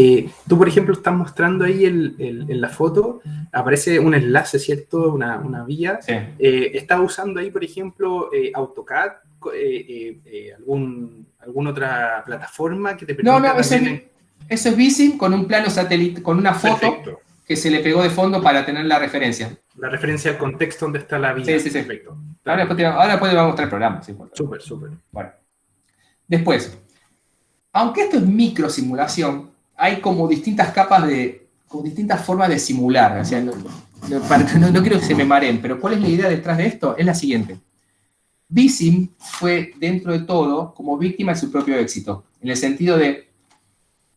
Tú, por ejemplo, estás mostrando ahí en la foto, aparece un enlace, ¿cierto? Una vía. Sí. ¿Estás usando ahí, por ejemplo, AutoCAD? ¿Alguna otra plataforma que te permita también? Eso es Vissim con un plano satélite, con una foto. Perfecto. Que se le pegó de fondo para tener la referencia. La referencia al contexto donde está la vía. Sí. Perfecto. Ahora después vamos a mostrar el programa. Sí, súper. Bueno. Después, aunque esto es microsimulación, hay como distintas capas como distintas formas de simular. O sea, no quiero que se me mareen, pero ¿cuál es la idea detrás de esto? Es la siguiente. Vissim fue, dentro de todo, como víctima de su propio éxito. En el sentido de,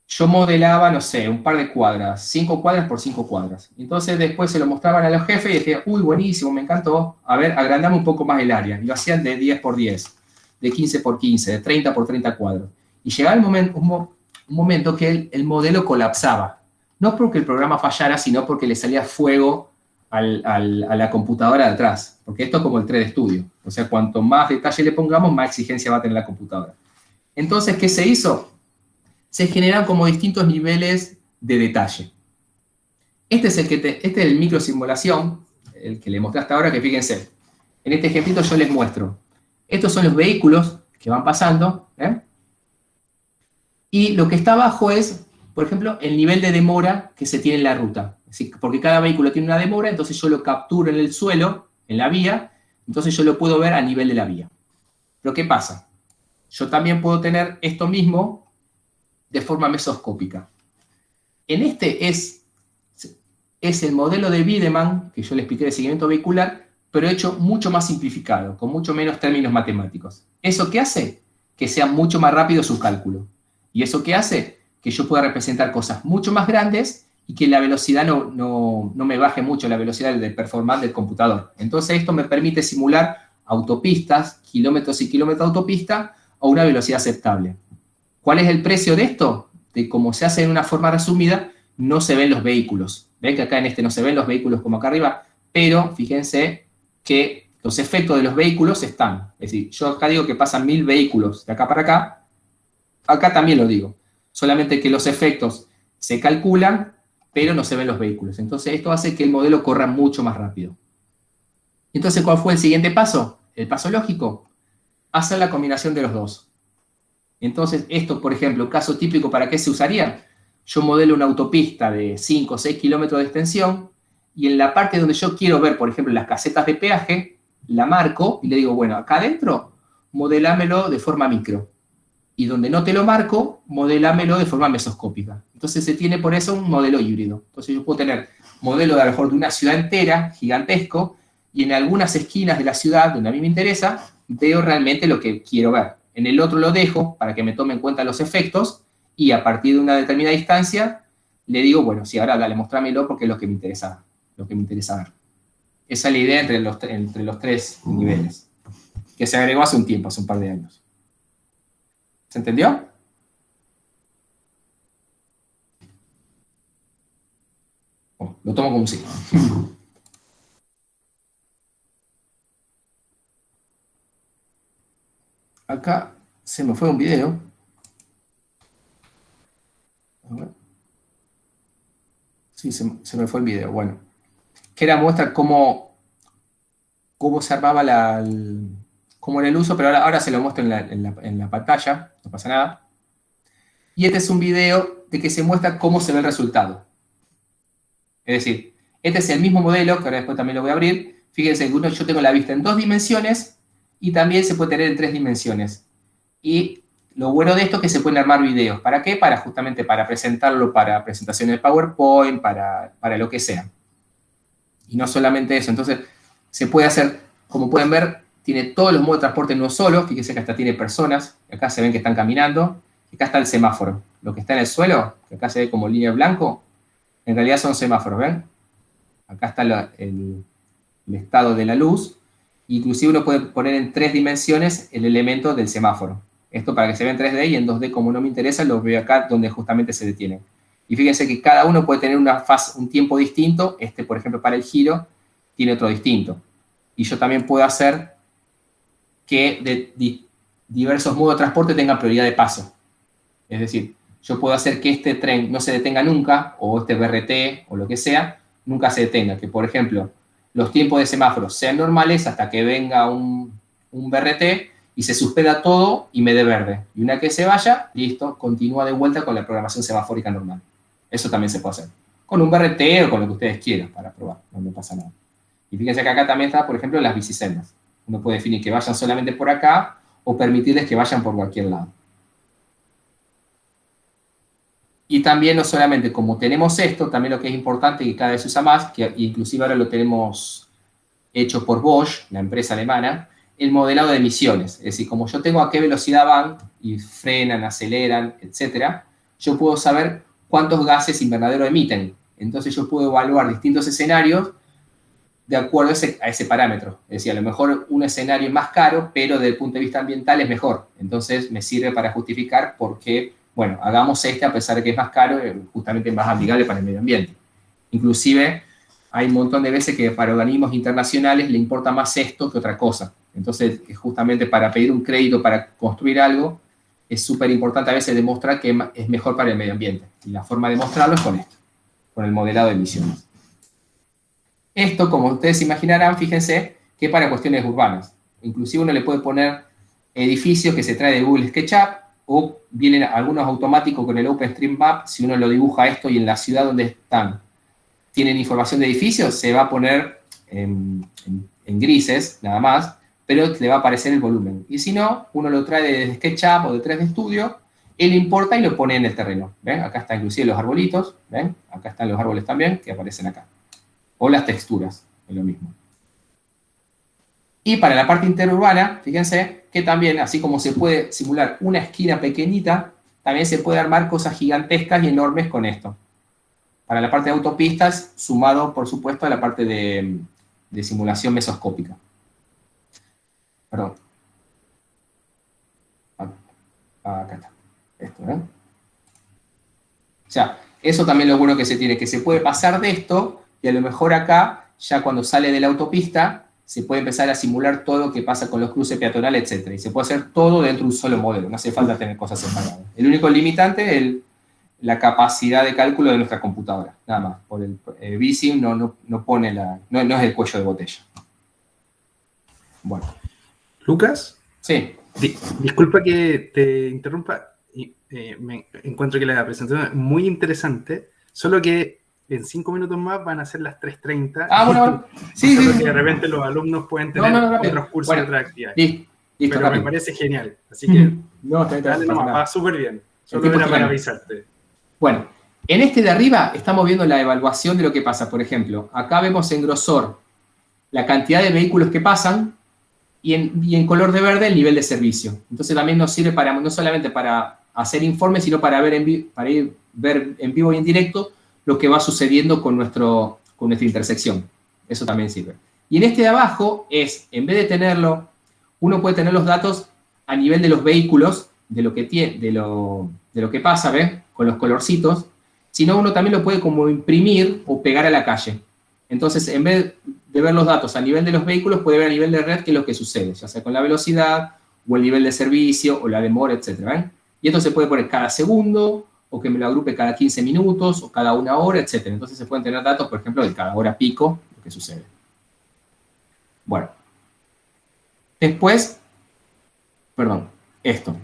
yo modelaba, no sé, un par de cuadras, 5 cuadras por 5 cuadras. Entonces después se lo mostraban a los jefes y decían, uy, buenísimo, me encantó. A ver, agrandame un poco más el área. Y lo hacían de 10 por 10, de 15 por 15, de 30 por 30 cuadros. Y llegaba un momento que el modelo colapsaba. No porque el programa fallara, sino porque le salía fuego a la computadora de atrás. Porque esto es como el 3D Studio. O sea, cuanto más detalle le pongamos, más exigencia va a tener la computadora. Entonces, ¿qué se hizo? Se generan como distintos niveles de detalle. Este es el microsimulación, el que le mostraste ahora, que fíjense. En este ejemplito yo les muestro. Estos son los vehículos que van pasando. Y lo que está abajo es, por ejemplo, el nivel de demora que se tiene en la ruta. Es decir, porque cada vehículo tiene una demora, entonces yo lo capturo en el suelo, en la vía, entonces yo lo puedo ver a nivel de la vía. Pero ¿qué pasa? Yo también puedo tener esto mismo de forma mesoscópica. En este es el modelo de Wiedemann, que yo le expliqué de seguimiento vehicular, pero hecho mucho más simplificado, con mucho menos términos matemáticos. ¿Eso qué hace? Que sea mucho más rápido su cálculo. ¿Y eso qué hace? Que yo pueda representar cosas mucho más grandes y que la velocidad no me baje mucho, la velocidad de performance del computador. Entonces esto me permite simular autopistas, kilómetros y kilómetros de autopista, a una velocidad aceptable. ¿Cuál es el precio de esto? De cómo se hace en una forma resumida, no se ven los vehículos. ¿Ven que acá en este no se ven los vehículos como acá arriba? Pero fíjense que los efectos de los vehículos están. Es decir, yo acá digo que pasan 1000 vehículos de acá para acá. Acá también lo digo. Solamente que los efectos se calculan, pero no se ven los vehículos. Entonces esto hace que el modelo corra mucho más rápido. Entonces, ¿cuál fue el siguiente paso? El paso lógico. Hacer la combinación de los dos. Entonces, esto, por ejemplo, un caso típico, ¿para qué se usaría? Yo modelo una autopista de 5 o 6 kilómetros de extensión y en la parte donde yo quiero ver, por ejemplo, las casetas de peaje, la marco y le digo, bueno, acá adentro, modelámelo de forma micro. Y donde no te lo marco, modelámelo de forma mesoscópica. Entonces se tiene por eso un modelo híbrido. Entonces yo puedo tener modelo de a lo mejor de una ciudad entera, gigantesco, y en algunas esquinas de la ciudad donde a mí me interesa, veo realmente lo que quiero ver. En el otro lo dejo para que me tome en cuenta los efectos y a partir de una determinada distancia le digo, bueno, sí, ahora dale, mostrámelo porque es lo que me interesa ver. Esa es la idea entre los tres niveles, que se agregó hace un tiempo, hace un par de años. ¿Se entendió? Bueno, lo tomo como sí. Acá se me fue un video. A ver. Sí, se me fue el video. Bueno, que era muestra cómo se armaba cómo era el uso, pero ahora se lo muestro en la pantalla, no pasa nada. Y este es un video de que se muestra cómo se ve el resultado. Es decir, este es el mismo modelo, que ahora después también lo voy a abrir. Fíjense que yo tengo la vista en 2 dimensiones y también se puede tener en 3 dimensiones. Y lo bueno de esto es que se pueden armar videos. ¿Para qué? Justamente para presentarlo para presentaciones de PowerPoint, para lo que sea. Y no solamente eso. Entonces, se puede hacer, como pueden ver, tiene todos los modos de transporte en uno solo. Fíjense que hasta tiene personas. Acá se ven que están caminando. Acá está el semáforo. Lo que está en el suelo, que acá se ve como línea blanco, en realidad son semáforos, ¿ven? Acá está el estado de la luz. Inclusive uno puede poner en 3 dimensiones el elemento del semáforo. Esto para que se vea en 3D y en 2D, como no me interesa, lo veo acá donde justamente se detienen. Y fíjense que cada uno puede tener un tiempo distinto. Este, por ejemplo, para el giro, tiene otro distinto. Y yo también puedo hacer que diversos modos de transporte tengan prioridad de paso. Es decir, yo puedo hacer que este tren no se detenga nunca, o este BRT, o lo que sea, nunca se detenga. Que, por ejemplo, los tiempos de semáforos sean normales hasta que venga un BRT y se suspenda todo y me dé verde. Y una que se vaya, listo, continúa de vuelta con la programación semafórica normal. Eso también se puede hacer. Con un BRT o con lo que ustedes quieran para probar, no me pasa nada. Y fíjense que acá también está, por ejemplo, las bicisendas. Uno puede definir que vayan solamente por acá o permitirles que vayan por cualquier lado. Y también no solamente como tenemos esto, también lo que es importante y cada vez se usa más, que inclusive ahora lo tenemos hecho por Bosch, la empresa alemana, el modelado de emisiones. Es decir, como yo tengo a qué velocidad van y frenan, aceleran, etc., yo puedo saber cuántos gases invernadero emiten. Entonces yo puedo evaluar distintos escenarios de acuerdo a ese parámetro. Es decir, a lo mejor un escenario es más caro, pero desde el punto de vista ambiental es mejor. Entonces me sirve para justificar por qué, bueno, hagamos este a pesar de que es más caro, justamente es más amigable para el medio ambiente. Inclusive hay un montón de veces que para organismos internacionales le importa más esto que otra cosa. Entonces, justamente para pedir un crédito para construir algo, es súper importante a veces demostrar que es mejor para el medio ambiente. Y la forma de demostrarlo es con esto, con el modelado de emisiones. Esto, como ustedes imaginarán, fíjense que para cuestiones urbanas. Inclusive uno le puede poner edificios que se trae de Google SketchUp, o vienen algunos automáticos con el OpenStreetMap. Si uno lo dibuja esto y en la ciudad donde están tienen información de edificios, se va a poner en grises, nada más, pero le va a aparecer el volumen. Y si no, uno lo trae de SketchUp o de 3D Studio, él importa y lo pone en el terreno. ¿Ven? Acá están inclusive los arbolitos, ¿ven? Acá están los árboles también, que aparecen acá. O las texturas, es lo mismo. Y para la parte interurbana, fíjense que también, así como se puede simular una esquina pequeñita, también se puede armar cosas gigantescas y enormes con esto. Para la parte de autopistas, sumado, por supuesto, a la parte de simulación mesoscópica. Perdón. Acá está. Esto, ¿eh? O sea, eso también es lo bueno que se tiene, que se puede pasar de esto, y a lo mejor acá, ya cuando sale de la autopista, se puede empezar a simular todo lo que pasa con los cruces peatonales, etc. Y se puede hacer todo dentro de un solo modelo, no hace falta tener cosas separadas. El único limitante es la capacidad de cálculo de nuestra computadora, nada más. Por el VISIM no pone no es el cuello de botella. Bueno. Lucas. Sí. Disculpa que te interrumpa. Me encuentro que la presentación es muy interesante, solo que en 5 minutos más van a ser las 3:30. Bueno. Sí. Que de repente los alumnos pueden tener otros cursos y otras actividades. Listo, pero me parece genial. Así que dale nomás, va súper bien. Solo era para avisarte. Bueno, en este de arriba estamos viendo la evaluación de lo que pasa. Por ejemplo, acá vemos en grosor la cantidad de vehículos que pasan y en color de verde el nivel de servicio. Entonces también nos sirve no solamente para hacer informes, sino para ver en vivo y en directo lo que va sucediendo con nuestra intersección. Eso también sirve. Y en este de abajo en vez de tenerlo, uno puede tener los datos a nivel de los vehículos, de lo que pasa, ¿ven? Con los colorcitos, sino uno también lo puede como imprimir o pegar a la calle. Entonces, en vez de ver los datos a nivel de los vehículos, puede ver a nivel de red qué es lo que sucede, ya sea con la velocidad, o el nivel de servicio, o la demora, etc. ¿ven? Y esto se puede poner cada segundo, o que me lo agrupe cada 15 minutos, o cada 1 hora, etc. Entonces se pueden tener datos, por ejemplo, de cada hora pico, lo que sucede. Bueno. Después, esto.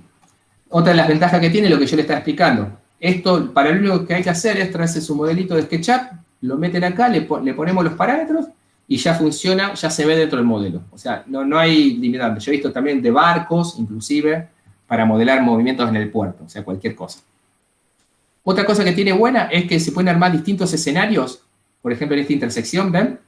Otra de las ventajas que tiene lo que yo le estaba explicando. Esto, para lo único que hay que hacer es traerse su modelito de SketchUp, lo meten acá, le ponemos los parámetros y ya funciona, ya se ve dentro del modelo. O sea, no hay limitantes. Yo he visto también de barcos, inclusive, para modelar movimientos en el puerto, o sea, cualquier cosa. Otra cosa que tiene buena es que se pueden armar distintos escenarios, por ejemplo, en esta intersección, ¿ven?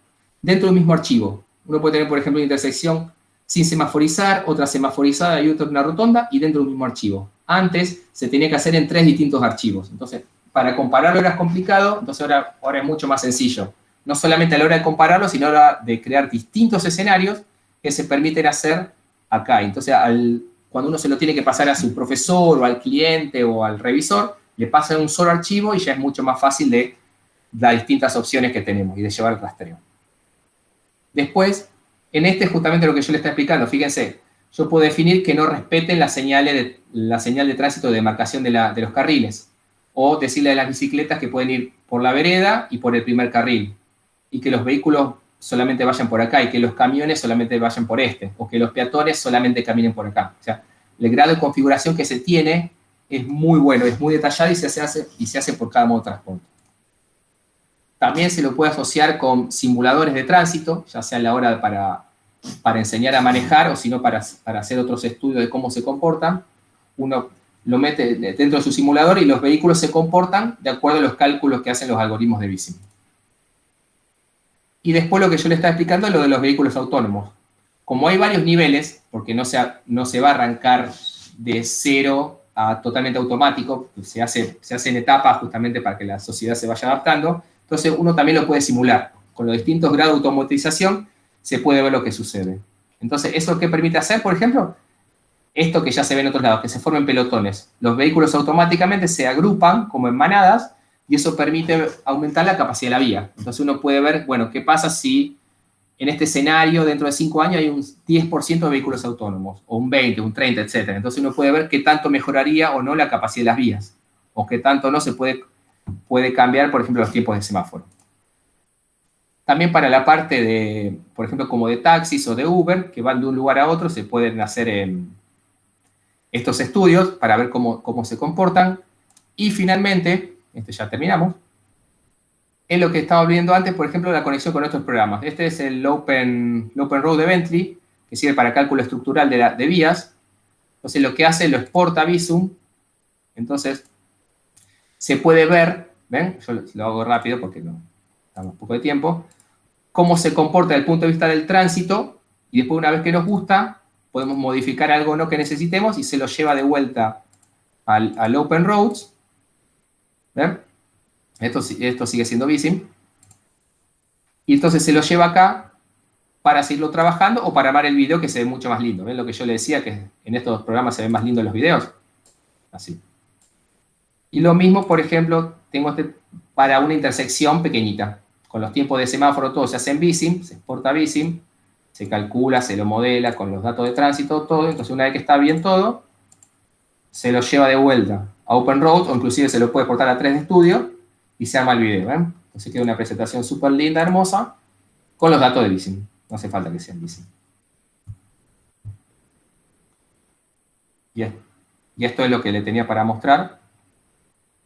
Dentro de un mismo archivo. Uno puede tener, por ejemplo, una intersección sin semaforizar, otra semaforizada y otra una rotonda, y dentro de un mismo archivo. Antes se tenía que hacer en 3 distintos archivos. Entonces, para compararlo era complicado, entonces ahora es mucho más sencillo. No solamente a la hora de compararlo, sino a la hora de crear distintos escenarios que se permiten hacer acá. Entonces, cuando uno se lo tiene que pasar a su profesor, o al cliente, o al revisor, le pasa un solo archivo y ya es mucho más fácil de las distintas opciones que tenemos y de llevar el rastreo. Después, en este es justamente lo que yo le estoy explicando. Fíjense, yo puedo definir que no respeten la señal de tránsito de demarcación de los carriles. O decirle a las bicicletas que pueden ir por la vereda y por el primer carril. Y que los vehículos solamente vayan por acá y que los camiones solamente vayan por este. O que los peatones solamente caminen por acá. O sea, el grado de configuración que se tiene es muy bueno, es muy detallado y se hace por cada modo de transporte. También se lo puede asociar con simuladores de tránsito, ya sea a la hora para enseñar a manejar o si no para hacer otros estudios de cómo se comportan. Uno lo mete dentro de su simulador y los vehículos se comportan de acuerdo a los cálculos que hacen los algoritmos de VISIM. Y después lo que yo le estaba explicando es lo de los vehículos autónomos. Como hay varios niveles, porque no se va a arrancar de cero a totalmente automático, se hace en etapas justamente para que la sociedad se vaya adaptando, entonces uno también lo puede simular. Con los distintos grados de automatización se puede ver lo que sucede. Entonces, ¿eso qué permite hacer, por ejemplo? Esto que ya se ve en otros lados, que se formen pelotones. Los vehículos automáticamente se agrupan como en manadas y eso permite aumentar la capacidad de la vía. Entonces uno puede ver, bueno, ¿qué pasa si en este escenario dentro de 5 años hay un 10% de vehículos autónomos? O un 20, un 30, etc. Entonces uno puede ver qué tanto mejoraría o no la capacidad de las vías. O qué tanto no se puede cambiar, por ejemplo, los tiempos de semáforo. También para la parte de, por ejemplo, como de taxis o de Uber, que van de un lugar a otro, se pueden hacer estos estudios para ver cómo se comportan. Y finalmente, ya terminamos, es lo que estaba viendo antes, por ejemplo, la conexión con otros programas. Este es el Open Road de Bentley, que sirve para cálculo estructural de vías. Entonces, lo que hace, lo exporta a Visum, Entonces, se puede ver, ¿ven? Yo lo hago rápido porque no estamos poco de tiempo, cómo se comporta desde el punto de vista del tránsito, y después una vez que nos gusta, podemos modificar algo no que necesitemos y se lo lleva de vuelta al Open Roads. ¿Ven? Esto sigue siendo Visim. Y entonces se lo lleva acá para seguirlo trabajando o para armar el video que se ve mucho más lindo. ¿Ven lo que yo le decía? Que en estos programas se ven más lindos los videos. Así. Y lo mismo, por ejemplo, tengo para una intersección pequeñita. Con los tiempos de semáforo todo se hace en Visim, se exporta a Visim, se calcula, se lo modela con los datos de tránsito, todo. Entonces una vez que está bien todo, se lo lleva de vuelta a OpenRoads, o inclusive se lo puede portar a 3D Studio y se arma el video. ¿Ven? Entonces queda una presentación súper linda, hermosa, con los datos de Visim. No hace falta que sean Visim. Bien. Y esto es lo que le tenía para mostrar.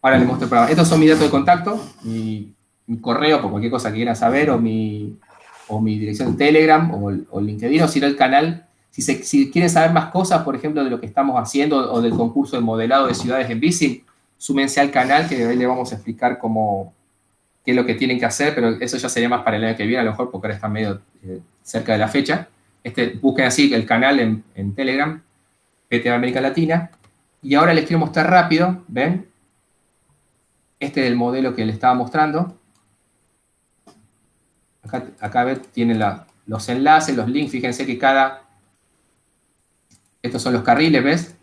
Ahora le muestro el programa. Estos son mis datos de contacto, mi correo por cualquier cosa que quieran saber, o mi dirección de Telegram, o LinkedIn, o si no el canal. Si quieren saber más cosas, por ejemplo, de lo que estamos haciendo, o del concurso de modelado de ciudades en Visim, súmense al canal, que ahí le vamos a explicar qué es lo que tienen que hacer, pero eso ya sería más para el año que viene, a lo mejor, porque ahora está medio cerca de la fecha. Busquen así el canal en Telegram, PTV América Latina. Y ahora les quiero mostrar rápido, ¿ven? Este es el modelo que les estaba mostrando. Acá tienen los enlaces, los links. Fíjense que estos son los carriles, ¿ves?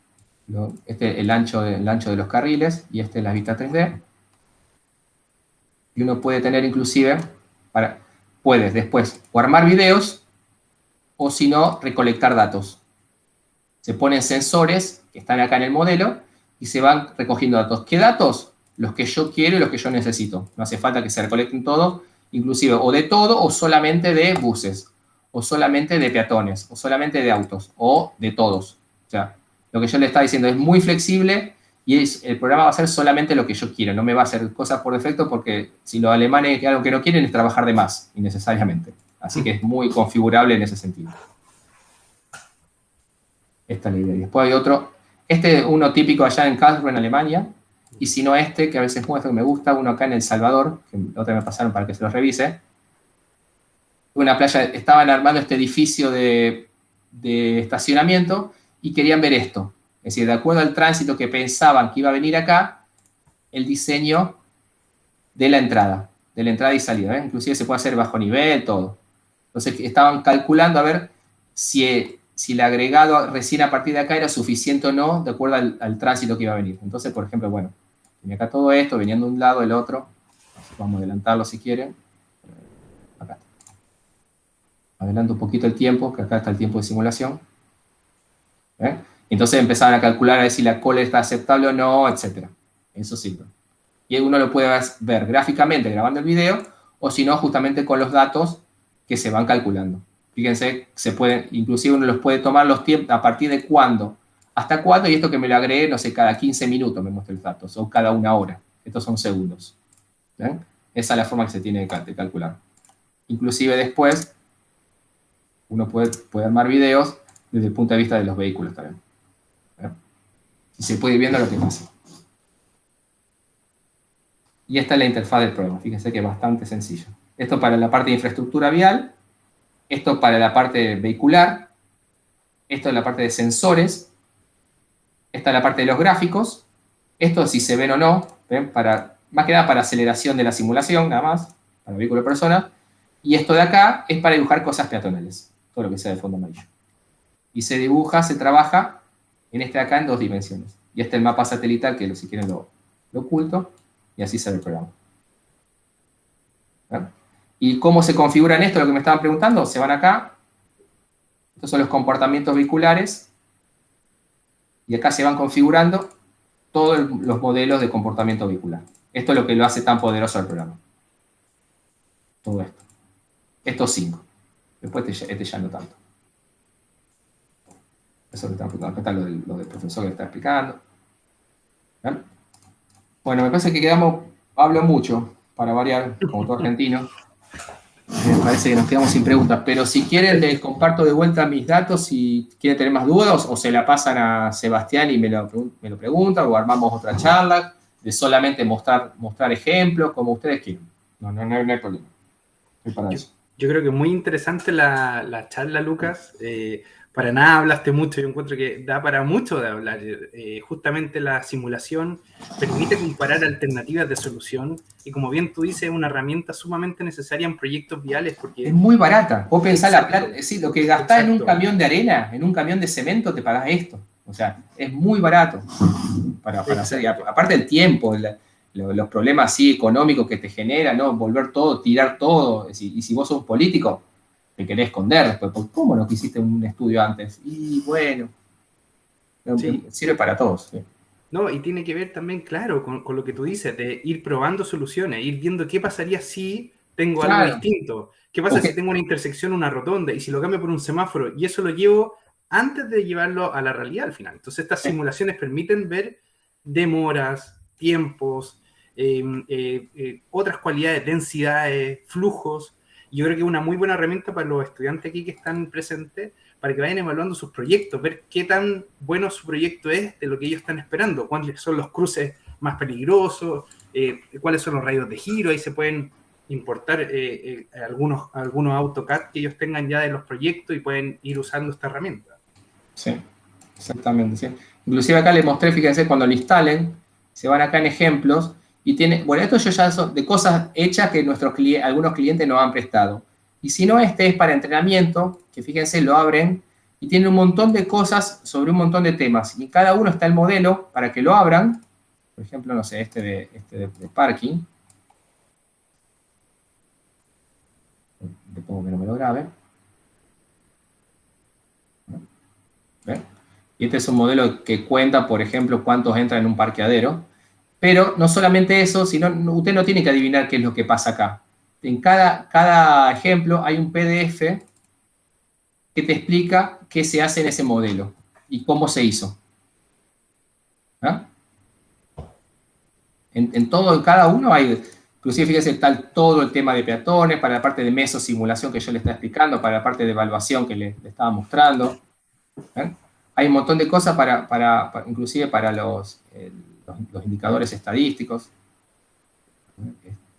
Este es el ancho de los carriles y este es la vista 3D. Y uno puede tener inclusive, puedes después o armar videos o si no, recolectar datos. Se ponen sensores que están acá en el modelo y se van recogiendo datos. ¿Qué datos? Los que yo quiero y los que yo necesito. No hace falta que se recolecten todos, inclusive o de todo o solamente de buses, o solamente de peatones, o solamente de autos, o de todos. O sea, lo que yo le estaba diciendo es muy flexible y el programa va a hacer solamente lo que yo quiero. No me va a hacer cosas por defecto porque si los alemanes algo que no quieren es trabajar de más, innecesariamente. Así que es muy configurable en ese sentido. Esta es la idea. Y después hay otro. Este es uno típico allá en Karlsruhe, en Alemania. Y si no que a veces muestro que me gusta, uno acá en El Salvador, que otra me pasaron para que se lo revise. Una playa, estaban armando este edificio de estacionamiento y querían ver esto. Es decir, de acuerdo al tránsito que pensaban que iba a venir acá, el diseño de la entrada y salida. Inclusive se puede hacer bajo nivel, todo. Entonces estaban calculando a ver si el agregado recién a partir de acá era suficiente o no, de acuerdo al tránsito que iba a venir. Entonces, por ejemplo, bueno, tenía acá todo esto, venían de un lado, del otro. Vamos a adelantarlo si quieren. Acá. Adelanto un poquito el tiempo, que acá está el tiempo de simulación. Entonces empezaban a calcular a ver si la cola está aceptable o no, etc. Eso sirve. Y uno lo puede ver gráficamente grabando el video, o si no, justamente con los datos que se van calculando. Fíjense, inclusive uno los puede tomar los tiempos, a partir de cuándo, hasta cuándo, y esto que me lo agregué, no sé, cada 15 minutos me muestra los datos, o cada una hora. Estos son segundos. ¿Ven? Esa es la forma que se tiene de calcular. Inclusive después, uno puede armar videos desde el punto de vista de los vehículos también. ¿Ven? Y se puede ir viendo lo que pasa. Y esta es la interfaz del programa. Fíjense que es bastante sencillo. Esto para la parte de infraestructura vial. Esto para la parte vehicular. Esto es la parte de sensores. Esta es la parte de los gráficos. Esto si se ven o no. ¿Ven? Más que nada para aceleración de la simulación, nada más. Para vehículo de personas. Y esto de acá es para dibujar cosas peatonales. Todo lo que sea de fondo amarillo. Y se dibuja, se trabaja en este de acá en 2 dimensiones. Y este es el mapa satelital que si quieren lo oculto. Y así se ve el programa. ¿Ven? ¿Y cómo se configuran esto? Lo que me estaban preguntando. Se van acá. Estos son los comportamientos vehiculares. Y acá se van configurando todos los modelos de comportamiento vehicular. Esto es lo que lo hace tan poderoso el programa. Todo esto. Estos 5. Después este ya no tanto. Eso que están preguntando. Acá está lo del profesor que le está explicando. ¿Ven? Bueno, me parece que hablo mucho, para variar, como todo argentino. Me parece que nos quedamos sin preguntas, pero si quieren les comparto de vuelta mis datos si quieren tener más dudas o se la pasan a Sebastián y me lo preguntan o armamos otra charla de solamente mostrar ejemplos como ustedes quieran. No hay problema. Estoy para eso. Yo creo que muy interesante la charla, Lucas. Para nada hablaste mucho, yo encuentro que da para mucho de hablar. Justamente la simulación permite comparar alternativas de solución y como bien tú dices, es una herramienta sumamente necesaria en proyectos viales porque... Es muy barata. Vos pensás la plata, es decir, lo que gastás en un Exacto. camión de arena, en un camión de cemento, te pagás esto. O sea, es muy barato para hacer. Y aparte el tiempo, los problemas así económicos que te generan, ¿no? Volver todo, tirar todo. Y si vos sos un político, te querés esconder después. ¿Cómo no quisiste un estudio antes? Y bueno, Sí. sirve para todos. ¿Sí? No, y tiene que ver también, claro, con lo que tú dices, de ir probando soluciones, ir viendo qué pasaría si tengo algo distinto. ¿Qué pasa si tengo una intersección, una rotonda, y si lo cambio por un semáforo? Y eso lo llevo antes de llevarlo a la realidad al final. Entonces estas simulaciones permiten ver demoras, tiempos, otras cualidades, densidades, flujos. Y yo creo que es una muy buena herramienta para los estudiantes aquí que están presentes, para que vayan evaluando sus proyectos, ver qué tan bueno su proyecto es de lo que ellos están esperando, cuáles son los cruces más peligrosos, cuáles son los radios de giro, ahí se pueden importar algunos AutoCAD que ellos tengan ya de los proyectos y pueden ir usando esta herramienta. Sí, exactamente. Sí. Inclusive acá les mostré, fíjense, cuando lo instalen, se van acá en ejemplos, y tiene, bueno, esto ya son de cosas hechas que algunos clientes nos han prestado. Y si no, este es para entrenamiento, que fíjense, lo abren, y tiene un montón de cosas sobre un montón de temas. Y en cada uno está el modelo para que lo abran. Por ejemplo, no sé, este de parking. Le pongo que no me lo grabe. ¿Ven? Y este es un modelo que cuenta, por ejemplo, cuántos entran en un parqueadero. Pero no solamente eso, sino usted no tiene que adivinar qué es lo que pasa acá. En cada ejemplo hay un PDF que te explica qué se hace en ese modelo y cómo se hizo. ¿Ah? En cada uno hay, inclusive fíjese, está todo el tema de peatones, para la parte de mesosimulación que yo le estaba explicando, para la parte de evaluación que le estaba mostrando. ¿Eh? Hay un montón de cosas inclusive para los indicadores estadísticos.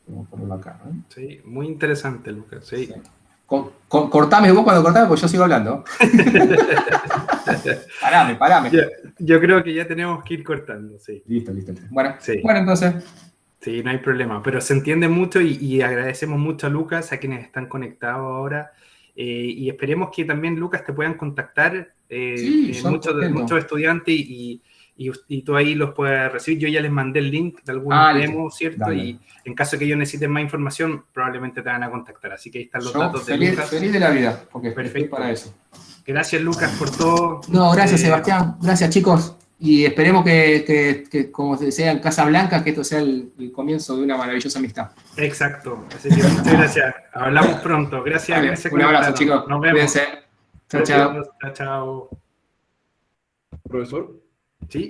Vamos a ponerlo acá. Sí, muy interesante, Lucas. Sí. Sí. Cortame vos cuando cortame, porque yo sigo hablando. Parame. Yo creo que ya tenemos que ir cortando, sí. Listo. Bueno, Sí. Bueno, entonces. Sí, no hay problema, pero se entiende mucho y agradecemos mucho a Lucas, a quienes están conectados ahora, y esperemos que también, Lucas, te puedan contactar muchos estudiantes y tú ahí los puedas recibir. Yo ya les mandé el link de algún demo, ¿cierto? Dale. Y en caso de que ellos necesiten más información, probablemente te van a contactar. Así que ahí están los datos de Lucas. Feliz de la vida, porque perfecto. Estoy para eso. Gracias, Lucas, por todo. No, gracias, Sebastián. Gracias, chicos. Y esperemos que, como sea en Casa Blanca, que esto sea el comienzo de una maravillosa amistad. Exacto. Así que muchas gracias. Hablamos pronto. Gracias. Un abrazo, chicos. Nos vemos. Cuídense. Chao. Chao. Profesor. Sí.